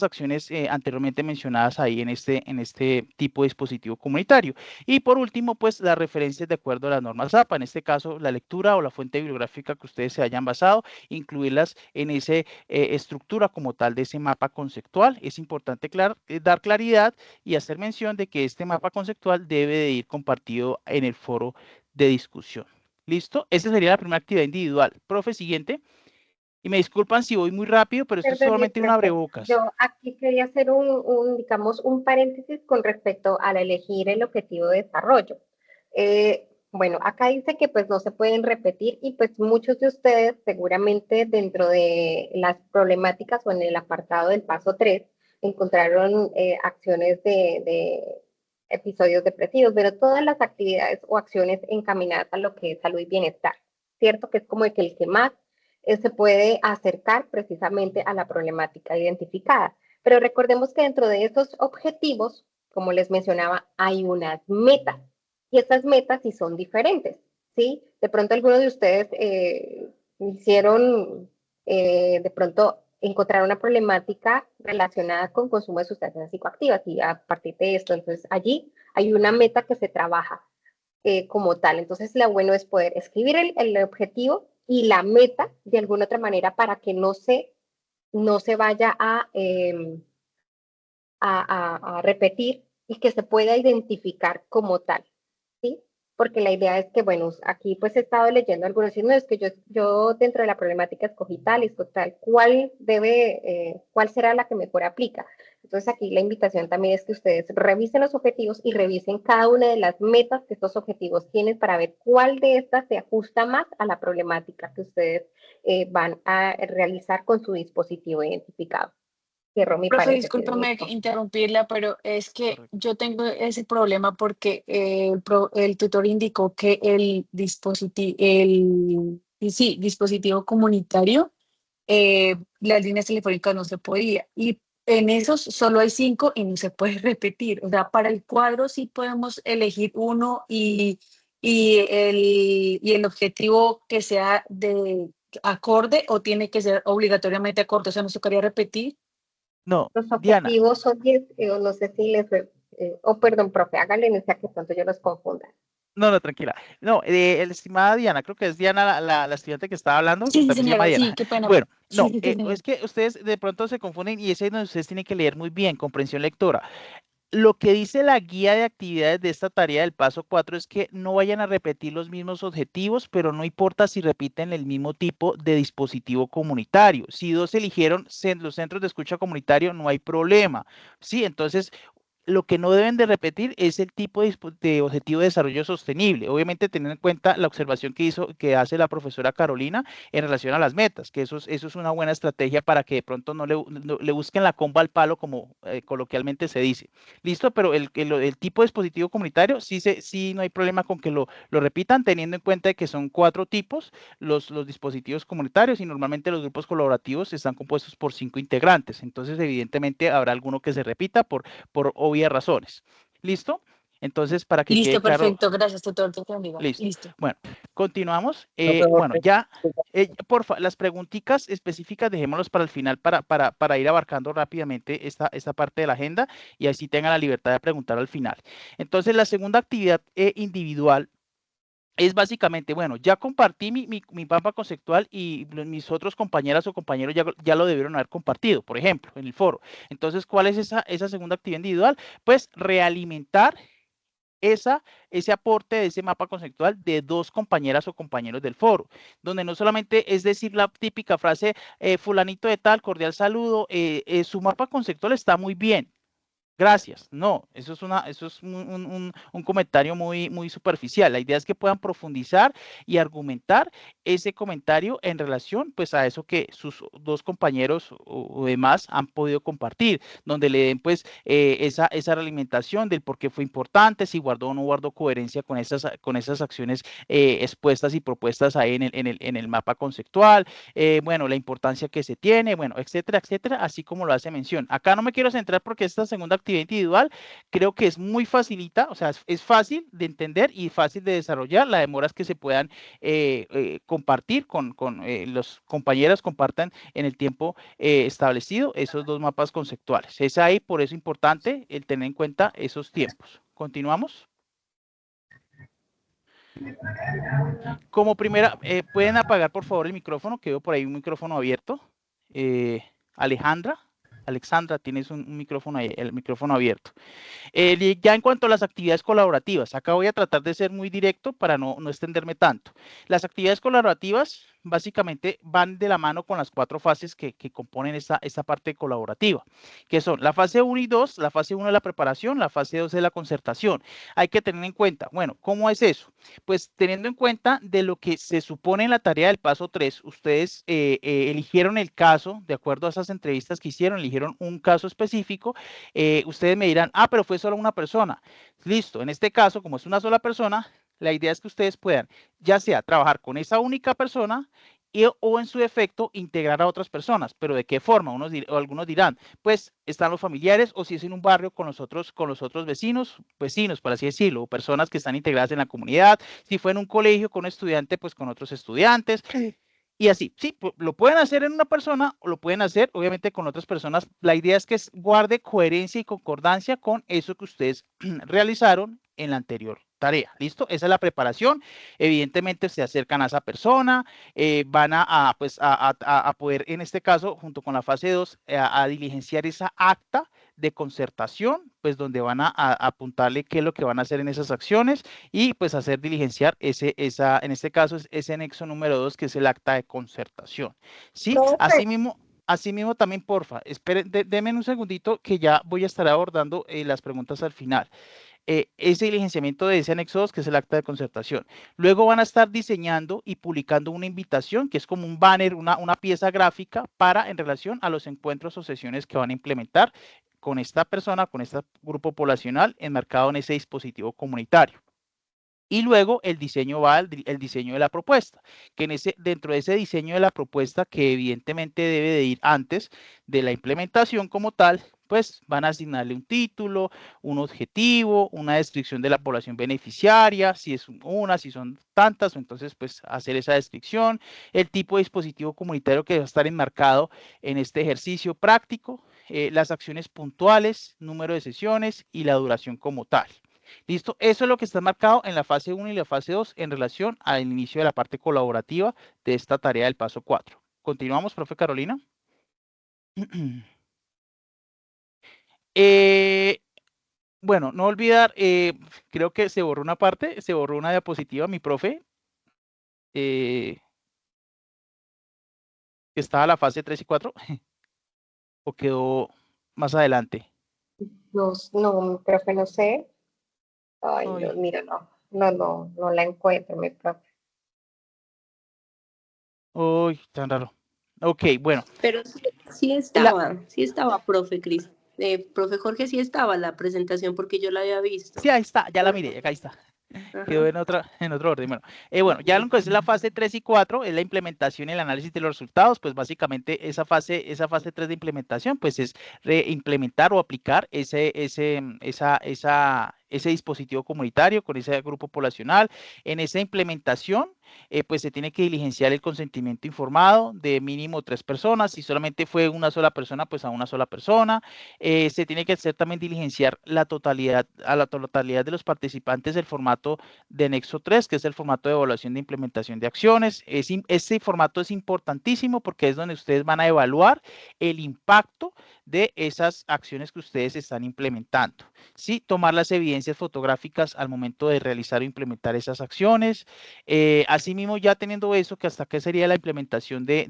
acciones anteriormente mencionadas ahí en este tipo de dispositivo comunitario. Y por último, pues las referencias de acuerdo a las normas APA, en este caso la lectura o la fuente bibliográfica que ustedes se hayan basado, incluirlas en esa estructura como tal de ese mapa conceptual. Es importante dar claridad y hacer mención de que este mapa conceptual debe de ir compartido en el foro de discusión. ¿Listo? Esa sería la primera actividad individual. Profe, siguiente. Y me disculpan si voy muy rápido, pero esto es solamente un abrebocas. Yo aquí quería hacer digamos, un paréntesis con respecto al elegir el objetivo de desarrollo. Bueno, acá dice que pues no se pueden repetir y pues muchos de ustedes seguramente dentro de las problemáticas o en el apartado del paso 3 encontraron acciones de episodios depresivos, pero todas las actividades o acciones encaminadas a lo que es salud y bienestar, ¿cierto? Que es como el que más se puede acercar precisamente a la problemática identificada. Pero recordemos que dentro de esos objetivos, como les mencionaba, hay unas metas. Y estas metas sí son diferentes, ¿sí? De pronto algunos de ustedes de pronto encontrar una problemática relacionada con consumo de sustancias psicoactivas y a partir de esto, entonces allí hay una meta que se trabaja como tal. Entonces, lo bueno es poder escribir el objetivo y la meta de alguna otra manera para que no se vaya a repetir y que se pueda identificar como tal, ¿sí? Porque la idea es que, bueno, aquí pues he estado leyendo algunos y no, es que yo dentro de la problemática escogí tal, ¿cuál será la que mejor aplica? Entonces aquí la invitación también es que ustedes revisen los objetivos y revisen cada una de las metas que estos objetivos tienen para ver cuál de estas se ajusta más a la problemática que ustedes van a realizar con su dispositivo identificado. Cierro mi Profe, paréntesis. discúlpame interrumpirla, pero es que yo tengo ese problema porque el tutor indicó que el dispositivo comunitario, las líneas telefónicas no se podía. Y en esos solo hay 5 y no se puede repetir. O sea, para el cuadro sí podemos elegir uno y el objetivo que sea de acorde o tiene que ser obligatoriamente acorde. O sea, nos tocaría repetir. No, Los Diana. objetivos son 10, no sé si perdón, profe, hágale, no sea que pronto yo los confunda. No, tranquila. No, la estimada Diana, creo que es Diana la estudiante que estaba hablando. Sí, también se llama señora, Diana. sí, qué pena. Bueno, Sí, no, sí, señora. es que ustedes de pronto se confunden y ese es donde ustedes tienen que leer muy bien, comprensión lectora. Lo que dice la guía de actividades de esta tarea del paso 4 es que no vayan a repetir los mismos objetivos, pero no importa si repiten el mismo tipo de dispositivo comunitario. Si dos eligieron los centros de escucha comunitario, no hay problema. Sí, entonces lo que no deben de repetir es el tipo de objetivo de desarrollo sostenible. Obviamente teniendo en cuenta la observación que hace la profesora Carolina en relación a las metas, que eso es una buena estrategia para que de pronto no le busquen la comba al palo, como coloquialmente se dice. ¿Listo? Pero el tipo de dispositivo comunitario, sí no hay problema con que lo repitan, teniendo en cuenta que son 4 tipos los dispositivos comunitarios y normalmente los grupos colaborativos están compuestos por 5 integrantes. Entonces, evidentemente, habrá alguno que se repita por obvias razones. ¿Listo? Entonces, para que quede Listo, claro. perfecto. Gracias, tutor. Listo. Bueno, continuamos. Bueno, ya, porfa, las preguntitas específicas dejémoslas para el final para ir abarcando rápidamente esta parte de la agenda y así tengan la libertad de preguntar al final. Entonces, la segunda actividad individual es básicamente, bueno, ya compartí mi mapa conceptual y mis otros compañeras o compañeros ya lo debieron haber compartido, por ejemplo, en el foro. Entonces, ¿cuál es esa segunda actividad individual? Pues realimentar ese aporte de ese mapa conceptual de 2 compañeras o compañeros del foro, donde no solamente es decir la típica frase, fulanito de tal, cordial saludo, su mapa conceptual está muy bien. Gracias. No, eso es un comentario muy superficial. La idea es que puedan profundizar y argumentar ese comentario en relación pues a eso que sus 2 compañeros o demás han podido compartir, donde le den pues esa realimentación del por qué fue importante, si guardó o no guardó coherencia con esas acciones expuestas y propuestas ahí en el mapa conceptual, bueno, la importancia que se tiene, bueno, etcétera, etcétera, así como lo hace mención. Acá no me quiero centrar porque esta segunda actividad individual creo que es muy facilita, o sea, es fácil de entender y fácil de desarrollar. La demora es que se puedan compartir con los compañeros, compartan en el tiempo establecido esos 2 mapas conceptuales. Es ahí, por eso importante el tener en cuenta esos tiempos. Continuamos. Como primera, pueden apagar por favor el micrófono, que veo por ahí un micrófono abierto. Alexandra, tienes un micrófono ahí, el micrófono abierto. Ya en cuanto a las actividades colaborativas, acá voy a tratar de ser muy directo para no extenderme tanto. Las actividades colaborativas básicamente van de la mano con las 4 fases que componen esta parte colaborativa, que son la fase 1 y 2, la fase 1 es la preparación, la fase 2 es la concertación. Hay que tener en cuenta, bueno, ¿cómo es eso? Pues teniendo en cuenta de lo que se supone en la tarea del paso 3, ustedes eligieron el caso, de acuerdo a esas entrevistas que hicieron, eligieron un caso específico, ustedes me dirán, pero fue solo una persona. Listo, en este caso, como es una sola persona, la idea es que ustedes puedan, ya sea trabajar con esa única persona o en su defecto integrar a otras personas. ¿Pero de qué forma? Algunos dirán, pues están los familiares, o si es en un barrio con los otros vecinos, por así decirlo, o personas que están integradas en la comunidad. Si fue en un colegio con un estudiante, pues con otros estudiantes. Y así, sí, lo pueden hacer en una persona o lo pueden hacer obviamente con otras personas. La idea es que guarde coherencia y concordancia con eso que ustedes realizaron en la anterior tarea. ¿Listo? Esa es la preparación. Evidentemente se acercan a esa persona, van a poder, en este caso, junto con la fase 2, a diligenciar esa acta de concertación, pues donde van a apuntarle qué es lo que van a hacer en esas acciones y pues hacer diligenciar en este caso es ese anexo número 2, que es el acta de concertación. ¿Sí? Asimismo también, porfa, esperen, denme un segundito que ya voy a estar abordando las preguntas al final. Ese diligenciamiento de ese anexo 2, que es el acta de concertación. Luego van a estar diseñando y publicando una invitación, que es como un banner, una pieza gráfica en relación a los encuentros o sesiones que van a implementar con esta persona, con este grupo poblacional enmarcado en ese dispositivo comunitario. Y luego el diseño el diseño de la propuesta, que dentro de ese diseño de la propuesta, que evidentemente debe de ir antes de la implementación como tal, pues van a asignarle un título, un objetivo, una descripción de la población beneficiaria, si es una, si son tantas, entonces pues hacer esa descripción, el tipo de dispositivo comunitario que va a estar enmarcado en este ejercicio práctico, las acciones puntuales, número de sesiones y la duración como tal. ¿Listo? Eso es lo que está marcado en la fase 1 y la fase 2 en relación al inicio de la parte colaborativa de esta tarea del paso 4. Continuamos, profe Carolina. Bueno, no olvidar, creo que se borró una parte, se borró una diapositiva, mi profe. ¿Estaba la fase 3 y 4? ¿O quedó más adelante? No, profe, no sé. Ay, no, mira, no la encuentro, mi profe. Uy, tan raro. Ok, bueno. Pero sí estaba, profe Cris. Profe Jorge, sí estaba la presentación porque yo la había visto. Sí, ahí está, ya la miré, acá está. Quedó en otro orden. Bueno, ya lo que es la fase 3 y 4 es la implementación y el análisis de los resultados. Pues básicamente esa fase 3 de implementación pues es reimplementar o aplicar ese dispositivo comunitario con ese grupo poblacional. En esa implementación pues se tiene que diligenciar el consentimiento informado de mínimo 3 personas. Si solamente fue una sola persona, pues a una sola persona. Se tiene que hacer también diligenciar a la totalidad de los participantes del formato de Nexo 3, que es el formato de evaluación de implementación de acciones. Este formato es importantísimo porque es donde ustedes van a evaluar el impacto de esas acciones que ustedes están implementando. ¿Sí? Tomar las evidencias fotográficas al momento de realizar o implementar esas acciones. Asimismo, ya teniendo eso, que hasta qué sería la implementación de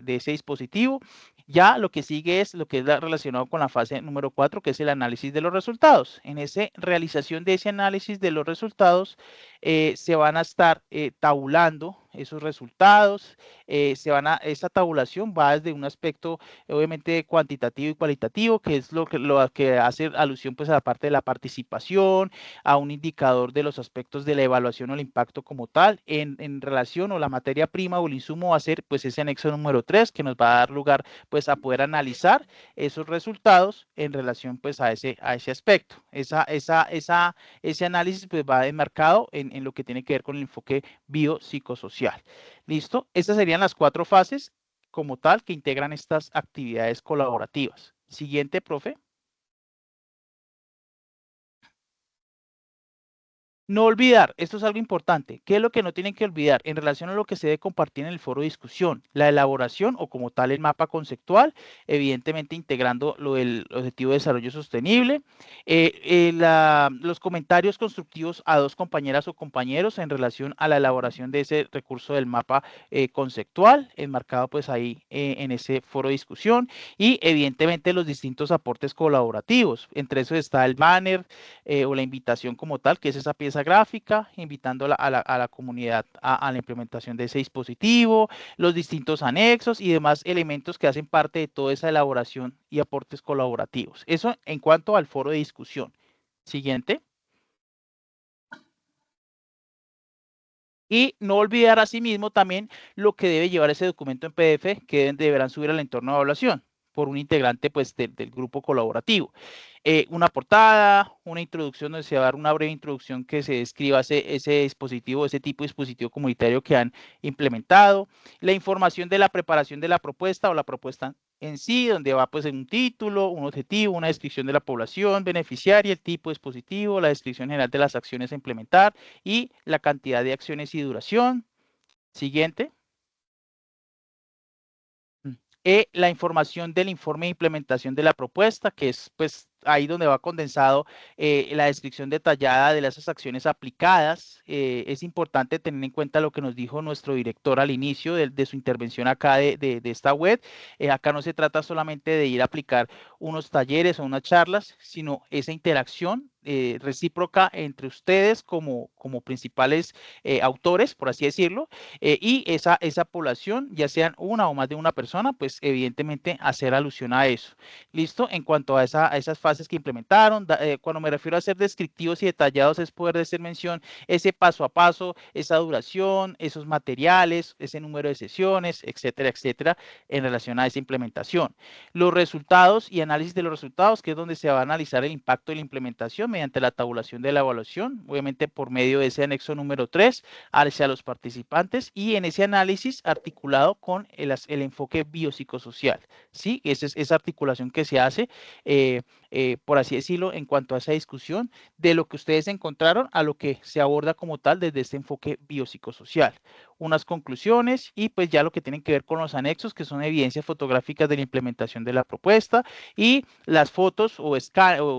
ese dispositivo, ya lo que sigue es lo que es relacionado con la fase número 4, que es el análisis de los resultados. En esa realización de ese análisis de los resultados, se van a estar tabulando esos resultados. Esa tabulación va desde un aspecto obviamente cuantitativo y cualitativo, que es lo que hace alusión pues a la parte de la participación, a un indicador de los aspectos de la evaluación o el impacto como tal, en relación o la materia prima o el insumo va a ser pues ese anexo número 3 que nos va a dar lugar pues a poder analizar esos resultados en relación pues a ese aspecto. Ese análisis pues va enmarcado en lo que tiene que ver con el enfoque biopsicosocial. ¿Listo? Estas serían las 4 fases como tal que integran estas actividades colaborativas. Siguiente, profe. No olvidar, esto es algo importante. ¿Qué es lo que no tienen que olvidar en relación a lo que se debe compartir en el foro de discusión? La elaboración o como tal el mapa conceptual, evidentemente integrando lo del objetivo de desarrollo sostenible, los comentarios constructivos a 2 compañeras o compañeros en relación a la elaboración de ese recurso del mapa conceptual, enmarcado pues ahí en ese foro de discusión, y evidentemente los distintos aportes colaborativos. Entre eso está el banner o la invitación como tal, que es esa pieza gráfica, invitando a la comunidad a la implementación de ese dispositivo, los distintos anexos y demás elementos que hacen parte de toda esa elaboración y aportes colaborativos. Eso en cuanto al foro de discusión. Siguiente. Y no olvidar asimismo también lo que debe llevar ese documento en PDF que deberán subir al entorno de evaluación por un integrante pues del grupo colaborativo. Una portada, una introducción donde se va a dar una breve introducción que se describa ese dispositivo, ese tipo de dispositivo comunitario que han implementado, la información de la preparación de la propuesta o la propuesta en sí, donde va pues en un título, un objetivo, una descripción de la población beneficiaria, el tipo de dispositivo, la descripción general de las acciones a implementar y la cantidad de acciones y duración. Siguiente. La información del informe de implementación de la propuesta, que es pues ahí donde va condensado la descripción detallada de las acciones aplicadas. Es importante tener en cuenta lo que nos dijo nuestro director al inicio de su intervención acá de esta web. Acá no se trata solamente de ir a aplicar unos talleres o unas charlas, sino esa interacción recíproca entre ustedes como principales autores, por así decirlo, y esa población, ya sean una o más de una persona, pues evidentemente hacer alusión a eso. ¿Listo? En cuanto a esas fases que implementaron, cuando me refiero a ser descriptivos y detallados es poder hacer mención ese paso a paso, esa duración, esos materiales, ese número de sesiones, etcétera, etcétera, en relación a esa implementación. Los resultados y análisis de los resultados, que es donde se va a analizar el impacto de la implementación mediante la tabulación de la evaluación, obviamente por medio de ese anexo número 3 hacia los participantes y en ese análisis articulado con el enfoque biopsicosocial, ¿sí? Esa articulación que se hace, por así decirlo, en cuanto a esa discusión de lo que ustedes encontraron a lo que se aborda como tal desde este enfoque biopsicosocial. Unas conclusiones y pues ya lo que tienen que ver con los anexos, que son evidencias fotográficas de la implementación de la propuesta y las fotos o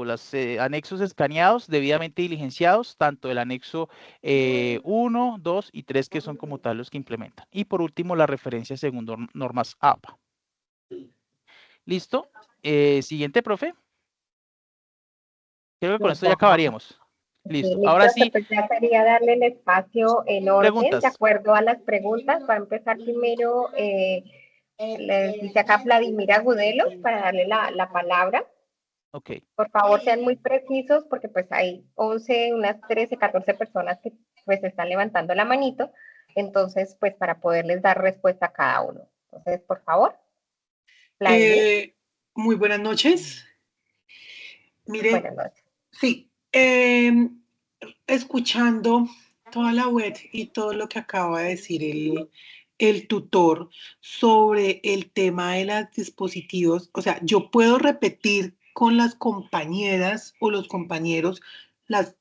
los anexos escaneados debidamente diligenciados, tanto el anexo 1, 2 y 3 que son como tal los que implementan. Y por último, la referencia según normas APA. ¿Listo? Siguiente, profe. Creo que con esto ya acabaríamos. Listo. Ahora sí. Pues ya sería darle el espacio en orden, preguntas. de acuerdo a las preguntas. Va a empezar primero, les dice acá Vladimir Agudelo, para darle la palabra. Ok. Por favor, sean muy precisos, porque pues hay 11, unas 13, 14 personas que pues están levantando la manito. Entonces, pues para poderles dar respuesta a cada uno. Entonces, por favor. Muy buenas noches. Mire, buenas noches. Sí, escuchando toda la web y todo lo que acaba de decir el tutor sobre el tema de los dispositivos, o sea, yo puedo repetir con las compañeras o los compañeros las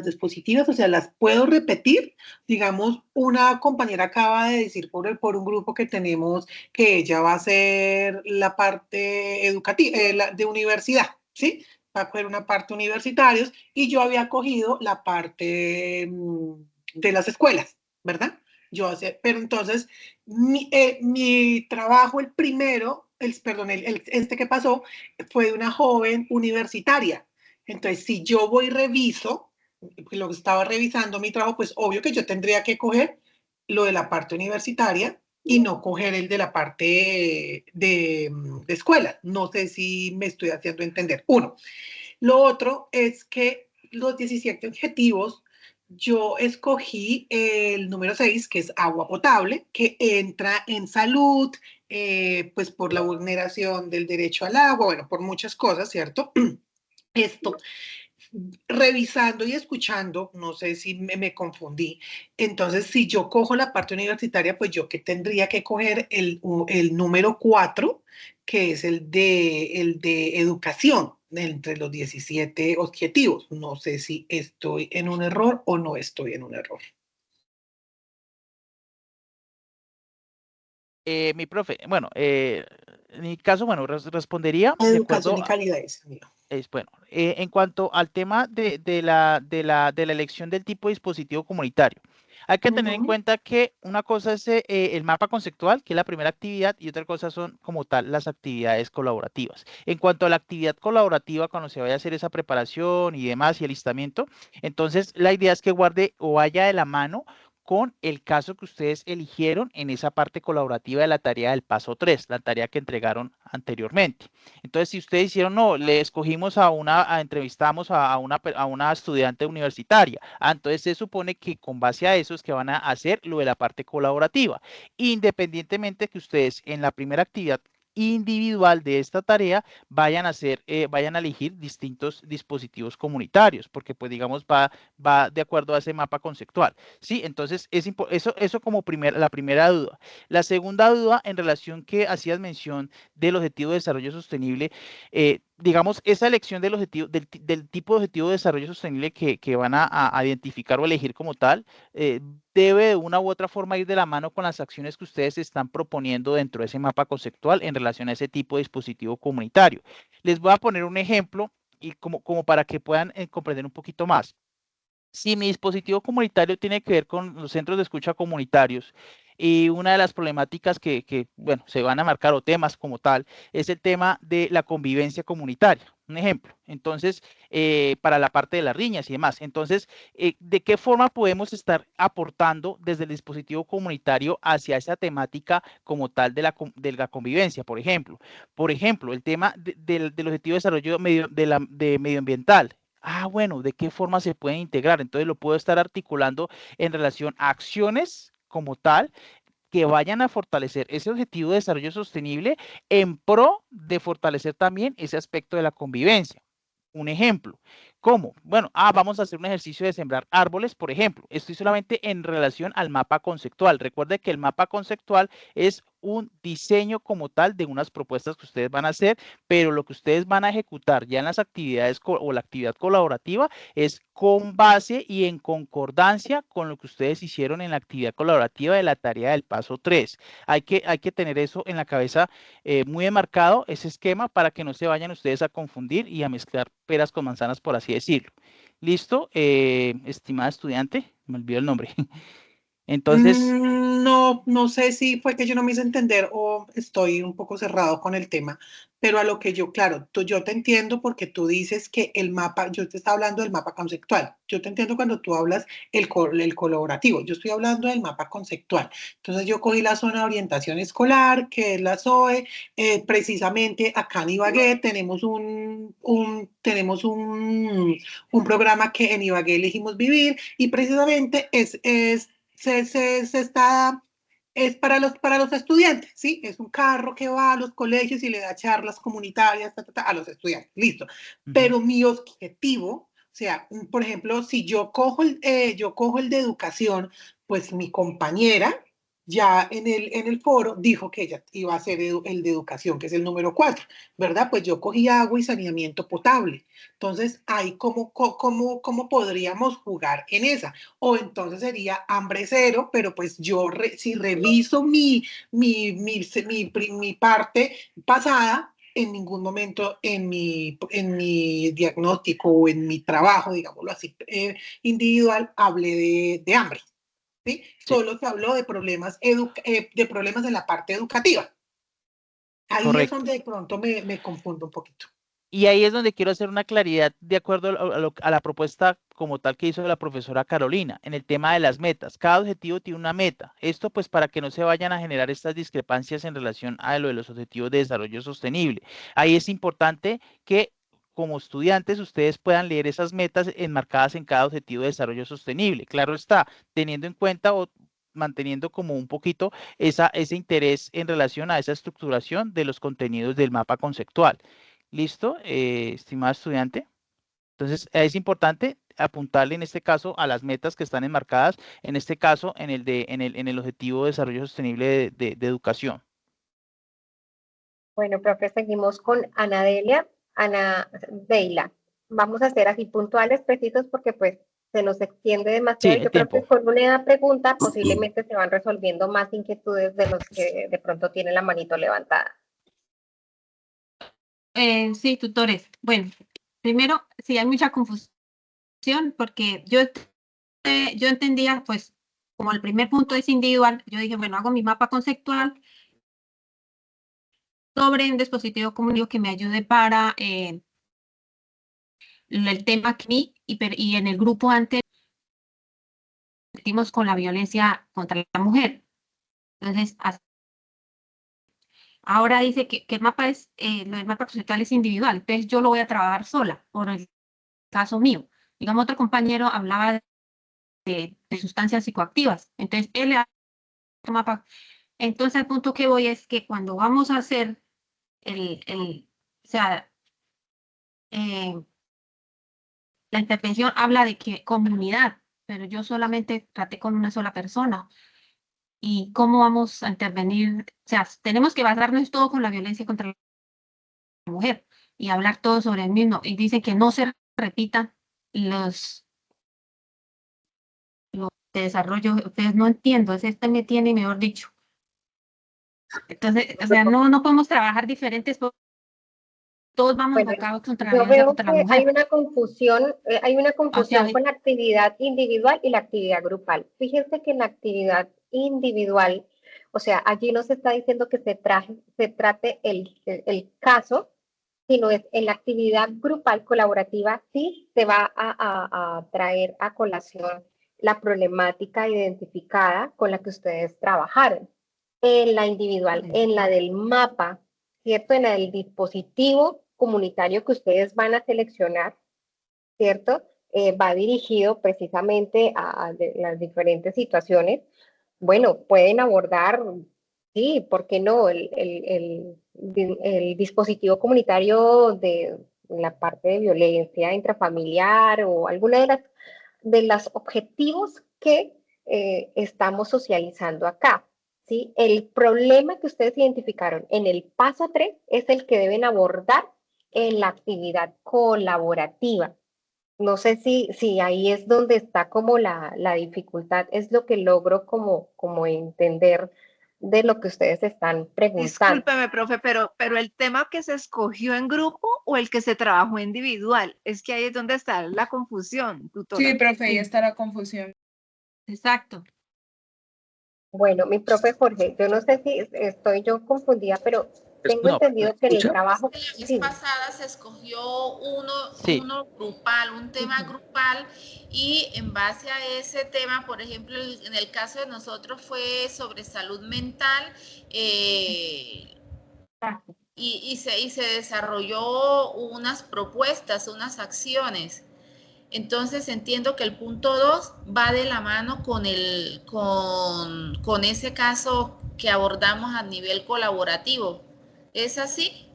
dispositivas, o sea, las puedo repetir. Digamos, una compañera acaba de decir por un grupo que tenemos que ella va a hacer la parte educativa, de universidad, ¿sí? Va a coger una parte universitarios y yo había cogido la parte de las escuelas, ¿verdad? Pero entonces mi trabajo, el primero, este que pasó, fue de una joven universitaria. Entonces, si yo voy y reviso, lo que estaba revisando mi trabajo, pues obvio que yo tendría que coger lo de la parte universitaria y no coger el de la parte de escuela. No sé si me estoy haciendo entender. Uno. Lo otro es que los 17 objetivos, yo escogí el número 6, que es agua potable, que entra en salud, pues por la vulneración del derecho al agua, bueno, por muchas cosas, ¿cierto? Esto, revisando y escuchando, no sé si me confundí. Entonces, si yo cojo la parte universitaria, pues yo que tendría que coger el número 4, que es el de educación, entre los 17 objetivos. No sé si estoy en un error o no estoy en un error. Mi profe, bueno, en mi caso, bueno, respondería. Educación y calidad es mío. Bueno, en cuanto al tema de la elección del tipo de dispositivo comunitario, hay que tener en cuenta que una cosa es el mapa conceptual, que es la primera actividad, y otra cosa son como tal las actividades colaborativas. En cuanto a la actividad colaborativa, cuando se vaya a hacer esa preparación y demás y alistamiento, entonces la idea es que guarde o vaya de la mano con el caso que ustedes eligieron en esa parte colaborativa de la tarea del paso 3, la tarea que entregaron anteriormente. Entonces, si ustedes hicieron, no, le escogimos entrevistamos a una estudiante universitaria, entonces se supone que con base a eso es que van a hacer lo de la parte colaborativa, independientemente que ustedes en la primera actividad individual de esta tarea vayan a elegir distintos dispositivos comunitarios, porque pues digamos va de acuerdo a ese mapa conceptual, ¿sí? Entonces eso como la primera duda. La segunda duda en relación que hacías mención del objetivo de desarrollo sostenible, digamos, esa elección del tipo de objetivo de desarrollo sostenible que van a identificar o elegir como tal, debe de una u otra forma ir de la mano con las acciones que ustedes están proponiendo dentro de ese mapa conceptual en relación a ese tipo de dispositivo comunitario. Les voy a poner un ejemplo y como para que puedan comprender un poquito más. Si mi dispositivo comunitario tiene que ver con los centros de escucha comunitarios y una de las problemáticas que bueno, se van a marcar o temas como tal es el tema de la convivencia comunitaria. Un ejemplo, entonces, para la parte de las riñas y demás. Entonces, ¿de qué forma podemos estar aportando desde el dispositivo comunitario hacia esa temática como tal de la convivencia? Por ejemplo, el tema del objetivo de desarrollo medioambiental. Bueno, ¿de qué forma se pueden integrar? Entonces lo puedo estar articulando en relación a acciones como tal que vayan a fortalecer ese objetivo de desarrollo sostenible en pro de fortalecer también ese aspecto de la convivencia. Un ejemplo, ¿Cómo? Bueno, vamos a hacer un ejercicio de sembrar árboles, por ejemplo. Estoy solamente en relación al mapa conceptual. Recuerde que el mapa conceptual es un diseño como tal de unas propuestas que ustedes van a hacer, pero lo que ustedes van a ejecutar ya en las actividades o la actividad colaborativa es con base y en concordancia con lo que ustedes hicieron en la actividad colaborativa de la tarea del paso 3. Hay que tener eso en la cabeza muy enmarcado, ese esquema, para que no se vayan ustedes a confundir y a mezclar peras con manzanas, por así decirlo. ¿Listo? Estimada estudiante, me olvidó el nombre. Entonces, No sé si fue que yo no me hice entender o estoy un poco cerrado con el tema, pero a lo que yo, claro, yo te entiendo porque tú dices que el mapa, yo te estaba hablando del mapa conceptual. Yo te entiendo cuando tú hablas el colaborativo. Yo estoy hablando del mapa conceptual. Entonces yo cogí la zona de orientación escolar, que es la ZOE. Precisamente acá en Ibagué tenemos tenemos un programa que en Ibagué elegimos vivir y precisamente es para los estudiantes, ¿sí? Es un carro que va a los colegios y le da charlas comunitarias a los estudiantes, listo. Pero mi objetivo, o sea, por ejemplo, si yo cojo el de educación, pues mi compañera ya en el foro dijo que ella iba a hacer el de educación, que es el número 4, ¿verdad? Pues yo cogí agua y saneamiento potable. Entonces, ahí ¿cómo podríamos jugar en esa? O entonces sería hambre cero, pero pues yo si reviso mi parte pasada, en ningún momento en mi diagnóstico o en mi trabajo, digámoslo así, individual, hablé de hambre. ¿Sí? Solo se habló de problemas en la parte educativa. Ahí correcto. es donde de pronto me confundo un poquito. Y ahí es donde quiero hacer una claridad de acuerdo a la propuesta como tal que hizo la profesora Carolina en el tema de las metas. Cada objetivo tiene una meta. Esto pues para que no se vayan a generar estas discrepancias en relación a lo de los objetivos de desarrollo sostenible. Ahí es importante que como estudiantes ustedes puedan leer esas metas enmarcadas en cada objetivo de desarrollo sostenible. Claro está, teniendo en cuenta o manteniendo como un poquito ese interés en relación a esa estructuración de los contenidos del mapa conceptual. ¿Listo, estimado estudiante? Entonces, es importante apuntarle en este caso a las metas que están enmarcadas, en este caso en el objetivo de desarrollo sostenible de educación. Bueno, profe, seguimos con Ana Delia, Ana Deila. Vamos a ser así puntuales, precisos, porque pues se nos extiende demasiado. Sí, Yo creo que con una pregunta posiblemente se van resolviendo más inquietudes de los que de pronto tienen la manito levantada. Sí, tutores. Bueno, primero, sí hay mucha confusión porque yo entendía, pues, como el primer punto es individual, yo dije, bueno, hago mi mapa conceptual sobre un dispositivo comunicativo que me ayude para el tema que y en el grupo antes metimos con la violencia contra la mujer. Entonces, ahora dice que el mapa el mapa conceptual es individual, entonces yo lo voy a trabajar sola, por el caso mío. Digamos, otro compañero hablaba de sustancias psicoactivas, entonces él le hace mapa. Entonces, el punto que voy es que cuando vamos a hacer o sea, la intervención habla de que comunidad, pero yo solamente traté con una sola persona. ¿Y cómo vamos a intervenir? O sea, tenemos que basarnos todo con la violencia contra la mujer y hablar todo sobre el mismo. Y dicen que no se repitan los de desarrollo. Ustedes no entiendo, este me tiene, mejor dicho. Entonces, o sea, no podemos trabajar diferentes. Todos vamos enfocados contra la violencia contra la mujer. Hay una confusión con la actividad individual y la actividad grupal. Fíjense que en la actividad individual, o sea, allí no se está diciendo que se trate el caso, sino es en la actividad grupal colaborativa sí se va a traer a colación la problemática identificada con la que ustedes trabajaron. En la individual, en la del mapa, ¿cierto? En el dispositivo comunitario que ustedes van a seleccionar, ¿cierto? Va dirigido precisamente a las diferentes situaciones. Bueno, pueden abordar, sí, ¿por qué no? El dispositivo comunitario la parte de violencia intrafamiliar o alguna de los objetivos que estamos socializando acá. ¿Sí? El problema que ustedes identificaron en el paso 3 es el que deben abordar en la actividad colaborativa. No sé si ahí es donde está como la dificultad, es lo que logro como entender de lo que ustedes están preguntando. Discúlpeme, profe, pero el tema que se escogió en grupo o el que se trabajó individual, es que ahí es donde está la confusión, tutora. Sí, profe, ahí está la confusión. Exacto. Bueno, mi profe Jorge, yo no sé si estoy yo confundida, pero tengo entendido que en el trabajo... La vez pasada se escogió uno grupal, un tema grupal, y en base a ese tema, por ejemplo, en el caso de nosotros fue sobre salud mental, y se desarrolló unas propuestas, unas acciones. Entonces entiendo que el punto 2 va de la mano con ese caso que abordamos a nivel colaborativo. ¿Es así?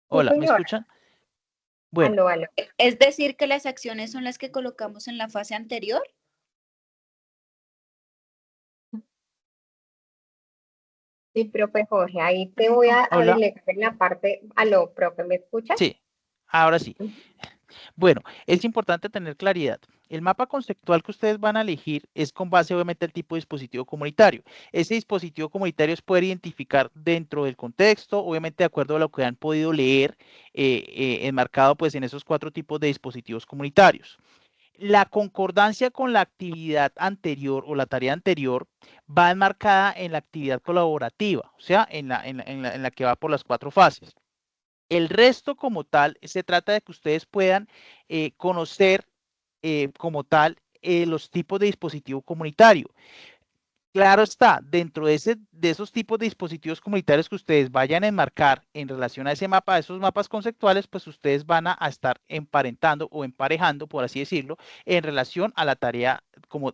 Hola, ¿me escuchan? Bueno. Aló. Es decir, que las acciones son las que colocamos en la fase anterior. Sí, profe Jorge, ahí te voy a delegar en la parte... Aló, profe, ¿me escuchas? Sí, ahora sí. Bueno, es importante tener claridad. El mapa conceptual que ustedes van a elegir es con base obviamente al tipo de dispositivo comunitario. Ese dispositivo comunitario es poder identificar dentro del contexto, obviamente de acuerdo a lo que han podido leer, enmarcado pues en esos 4 tipos de dispositivos comunitarios. La concordancia con la actividad anterior o la tarea anterior va enmarcada en la actividad colaborativa, o sea, en la que va por las 4 fases. El resto como tal, se trata de que ustedes puedan conocer como tal los tipos de dispositivo comunitario. Claro está, dentro de esos tipos de dispositivos comunitarios que ustedes vayan a enmarcar en relación a ese mapa, a esos mapas conceptuales, pues ustedes van a estar emparentando o emparejando, por así decirlo, en relación a la tarea,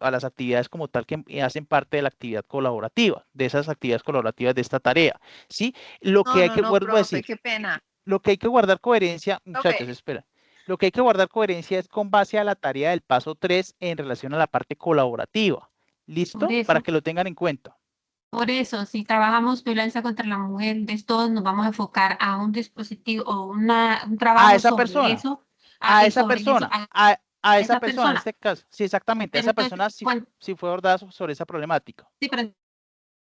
a las actividades como tal que hacen parte de la actividad colaborativa, de esas actividades colaborativas de esta tarea, ¿sí? Lo que hay que decir, qué pena. Lo que hay que guardar coherencia, muchachos, espera. Lo que hay que guardar coherencia es con base a la tarea del paso 3 en relación a la parte colaborativa. ¿Listo? Para que lo tengan en cuenta. Por eso, si trabajamos violencia contra la mujer, entonces todos nos vamos a enfocar a un dispositivo o un trabajo a esa sobre persona, eso. A esa persona en este caso. Sí, exactamente. Pero esa entonces, persona sí fue abordada sobre esa problemática. Sí, pero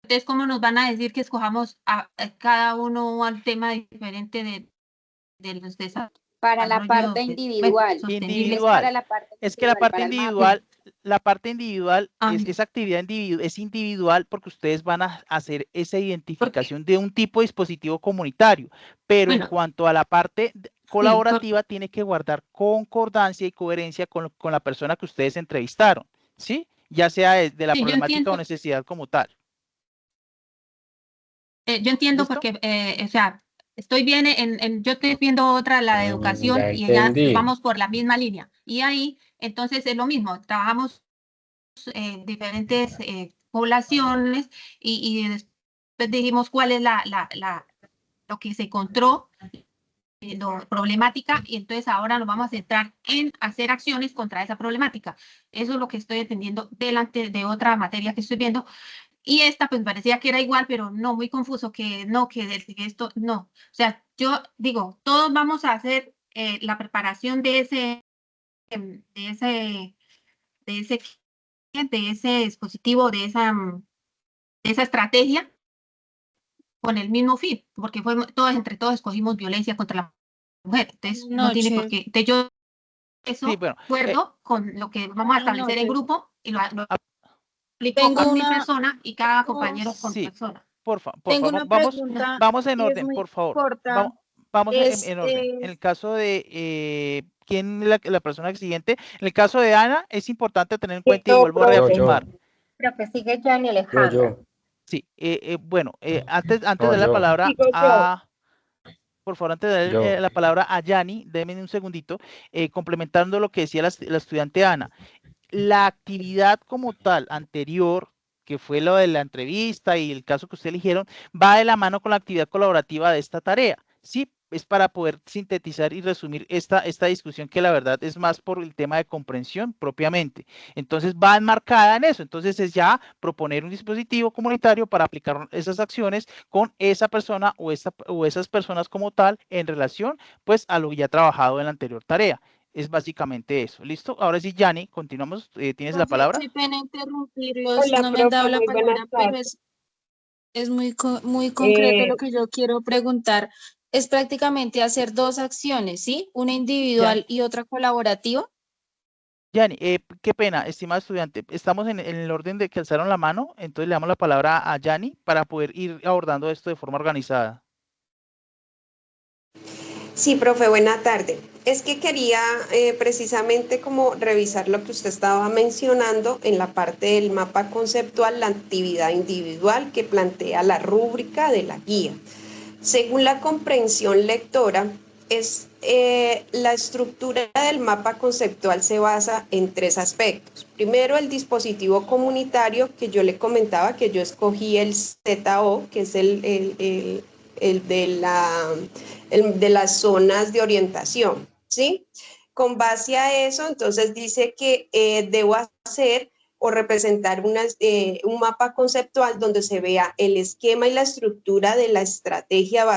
entonces, ¿cómo nos van a decir que escojamos a cada uno al tema diferente de los desarrollos? Para la parte individual. Es que la parte individual, esa actividad es individual porque ustedes van a hacer esa identificación de un tipo de dispositivo comunitario, pero en cuanto a la parte colaborativa tiene que guardar concordancia y coherencia con la persona que ustedes entrevistaron, ¿sí? Ya sea de la problemática o necesidad como tal. Yo entiendo. ¿Listo? Porque, o sea, estoy bien yo estoy viendo otra, la de educación, y ya vamos por la misma línea. Y ahí, entonces, es lo mismo. Trabajamos diferentes poblaciones y después dijimos cuál es lo que se encontró, la problemática, y entonces ahora nos vamos a centrar en hacer acciones contra esa problemática. Eso es lo que estoy entendiendo delante de otra materia que estoy viendo. Y esta pues parecía que era igual, pero no, muy confuso, que esto no. O sea, yo digo, todos vamos a hacer la preparación de ese dispositivo, de esa estrategia con el mismo fin, porque entre todos escogimos violencia contra la mujer. Entonces, no tiene por qué. Entonces, yo acuerdo con lo que vamos a establecer en grupo y lo aplico con mi persona y cada compañero con persona. Por favor, vamos en orden, por favor. Vamos en orden. En el caso de ¿quién es la persona siguiente? En el caso de Ana, es importante tener en cuenta y vuelvo a reafirmar. Pero que sigue Gianni Alejandro. Sí, bueno, antes de dar la palabra a... Por favor, antes de dar la palabra a Gianni, déjenme un segundito, complementando lo que decía la estudiante Ana. La actividad como tal anterior que fue lo de la entrevista y el caso que ustedes eligieron, va de la mano con la actividad colaborativa de esta tarea, ¿sí? Es para poder sintetizar y resumir esta discusión que la verdad es más por el tema de comprensión propiamente. Entonces va enmarcada en eso. Entonces es ya proponer un dispositivo comunitario para aplicar esas acciones con esa persona o esas personas como tal en relación pues a lo ya trabajado en la anterior tarea. Es básicamente eso. ¿Listo? Ahora sí, Yanni, continuamos. ¿Tienes la palabra? Qué pena interrumpirlos, Hola, no me han dado profe, la muy buenas palabra, pero tardes. es muy, muy concreto Eh, lo que yo quiero preguntar. Es prácticamente hacer dos acciones, ¿sí? Una individual y otra colaborativa. Yanni, qué pena, estimado estudiante. Estamos en el orden de que alzaron la mano, entonces le damos la palabra a Yanni para poder ir abordando esto de forma organizada. Sí, profe, buena tarde. Es que quería precisamente como revisar lo que usted estaba mencionando en la parte del mapa conceptual, la actividad individual que plantea la rúbrica de la guía. Según la comprensión lectora, la estructura del mapa conceptual se basa en tres aspectos. Primero, el dispositivo comunitario que yo le comentaba, que yo escogí el ZO, que es el de las zonas de orientación, ¿sí? Con base a eso, entonces dice que debo hacer o representar un mapa conceptual donde se vea el esquema y la estructura de la estrategia basada